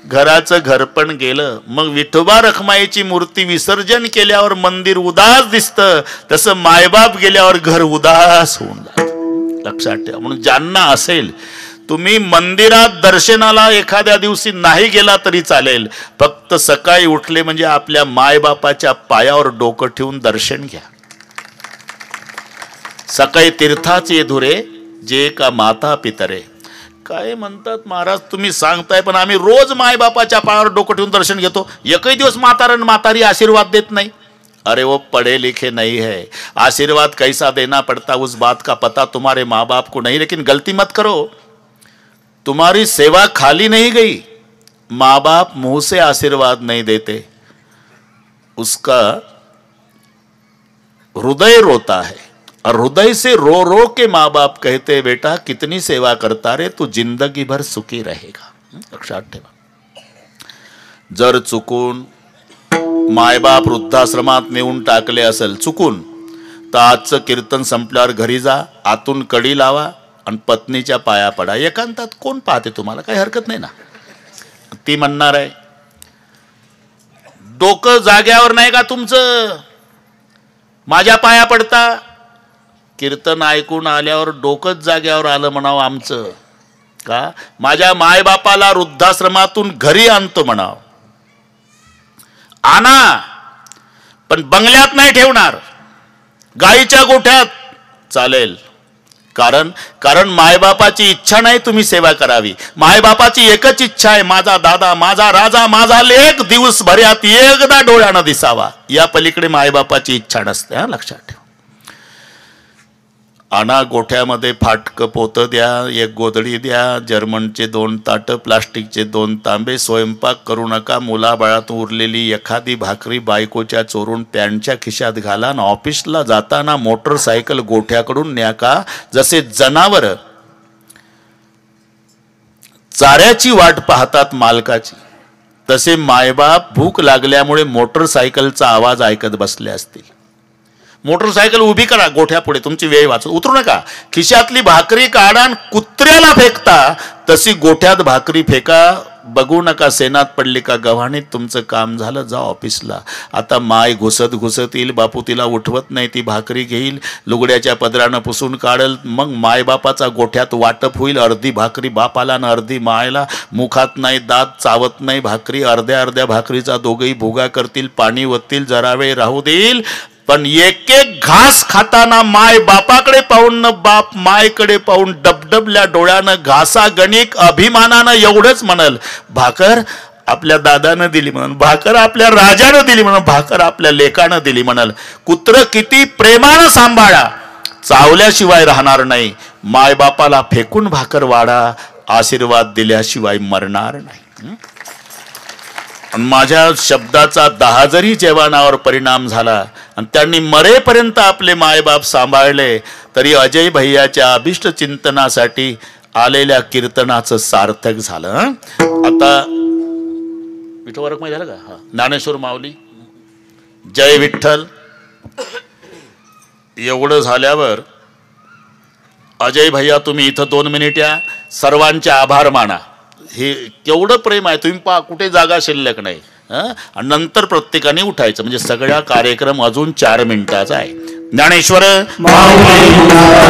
घराचं घर पण गेलं. मग विठोबा रखमाईची मूर्ती विसर्जन केल्यावर मंदिर उदास दिसतं, तसं मायबाप गेल्यावर घर उदास होऊन जातं. लक्षात ठेवा. म्हणून ज्यांना असेल, तुम्ही मंदिरात दर्शनाला एखाद्या दिवशी नाही गेला तरी चालेल, फक्त सकाळी उठले म्हणजे आपल्या मायबापाच्या पायावर डोकं ठेवून दर्शन घ्या. सकाळी तीर्थाचे धुरे जे का माता पितरे. काय म्हणतात महाराज, तुम्ही सांगताय पण आम्ही रोज मायबापाच्या पायावर डोकं ठेवून दर्शन घेतो, एकही दिवस म्हातारण म्हातारी आशीर्वाद देत नाही. अरे वो पढ़े लिखे नहीं है, आशीर्वाद कैसा देना पड़ता उस बात का पता तुम्हारे माँ बाप को नहीं. लेकिन गलती मत करो, तुम्हारी सेवा खाली नहीं गई. माँ बाप मुंह से आशीर्वाद नहीं देते, उसका हृदय रोता है, और हृदय से रो रो के माँ बाप कहते बेटा कितनी सेवा करता रे, तू जिंदगी भर सुखी रहेगा. लक्षात ठेवा. जर चुकून मायबाप वृद्धाश्रमात नेऊन टाकले असेल चुकून, तर आजचं कीर्तन संपल्यावर घरी जा, आतून कडी लावा आणि पत्नीच्या पाया पडा. एकांतात कोण पाहते तुम्हाला, काही हरकत नाही ना. ती म्हणणार आहे डोकं जाग्यावर नाही का तुमचं, माझ्या पाया पडता. कीर्तन ऐकून आल्यावर डोकंच जाग्यावर आलं म्हणावं आमचं का. माझ्या मायबापाला वृद्धाश्रमातून घरी आणतो म्हणावं. आणा, पण बंगल्यात नाही ठेवणार, गाईच्या गोठ्यात चालेल. कारण मायबापाची इच्छा नाही तुम्ही सेवा करावी. मायबापाची एकच इच्छा आहे, माझा दादा, माझा राजा, माझा लेक दिवसभरात एकदा डोळ्यानं दिसावा. या पलीकडे मायबापाची इच्छा नसते. हा लक्षात ठेवा. आणा, गोठ्यामध्ये फाटकं पोतं द्या, एक गोधडी द्या, जर्मनचे 2 ताटं, प्लास्टिकचे 2 तांबे. स्वयंपाक करू नका. मुलाबाळातून उरलेली एखादी भाकरी बायकोच्या चोरून पॅन्टच्या खिशात घाला. आणि ऑफिसला जाताना मोटरसायकल गोठ्याकडून न्या का. जसे जनावर चाऱ्याची वाट पाहतात मालकाची, तसे मायबाप भूक लागल्यामुळे मोटरसायकलचा आवाज ऐकत बसले असतील. मोटरसायकल उभी करा गोठ्यापुढे, तुमची वेळ वाचू. उतरू नका. खिशातली भाकरी काढा, कुत्र्याला फेकता तशी गोठ्यात भाकरी फेका. बघू नका सेनात पडली का गव्हाणीत. तुमचं काम झालं, जा ऑफिसला. आता माय घुसत घुसत येईल, बापू तिला उठवत नाही, ती भाकरी घेईल, लुगड्याच्या पदरानं पुसून काढल. मग मायबापाचा गोठ्यात वाटप होईल. अर्धी भाकरी बापाला ना अर्धी मायला. मुखात नाही दात, चावत नाही भाकरी. अर्ध्या अर्ध्या भाकरीचा दोघंही भुगा करतील, पाणी वतील, जरा वेळ राहू देईल. पण एक एक घास खाताना माय बापाकडे पाहून न बाप मायकडे पाहून डबडबल्या डोळ्यानं घासा गणिक अभिमानानं एवढंच म्हणल, भाकर आपल्या दादानं दिली म्हणल, भाकर आपल्या राजानं दिली म्हणल, भाकर आपल्या लेकानं दिली म्हणल. कुत्र किती प्रेमानं सांभाळा, चावल्याशिवाय राहणार नाही, मायबापाला फेकून भाकर वाढा, आशीर्वाद दिल्याशिवाय मरणार नाही. आणि माझ्या शब्दाचा 10 जरी जवानावर परिणाम झाला आणि त्यांनी मरेपर्यंत आपले मायबाप सांभाळले, तरी अजय भैयाच्या अभिष्ट चिंतनासाठी आलेल्या कीर्तनाचं सार्थक झालं. आता विठोवरक माहिती झालं का? ज्ञानेश्वर माऊली जय विठ्ठल. एवढं झाल्यावर अजय भैया तुम्ही इथं 2 मिनिट या, सर्वांचे आभार माना. हे केवढं प्रेम आहे तुम्ही पहा, कुठे जागा शिल्लक नाही. आणि नंतर प्रत्येकाने उठायचं, म्हणजे सगळा कार्यक्रम अजून 4 मिनिटाचा आहे. ज्ञानेश्वर माऊली.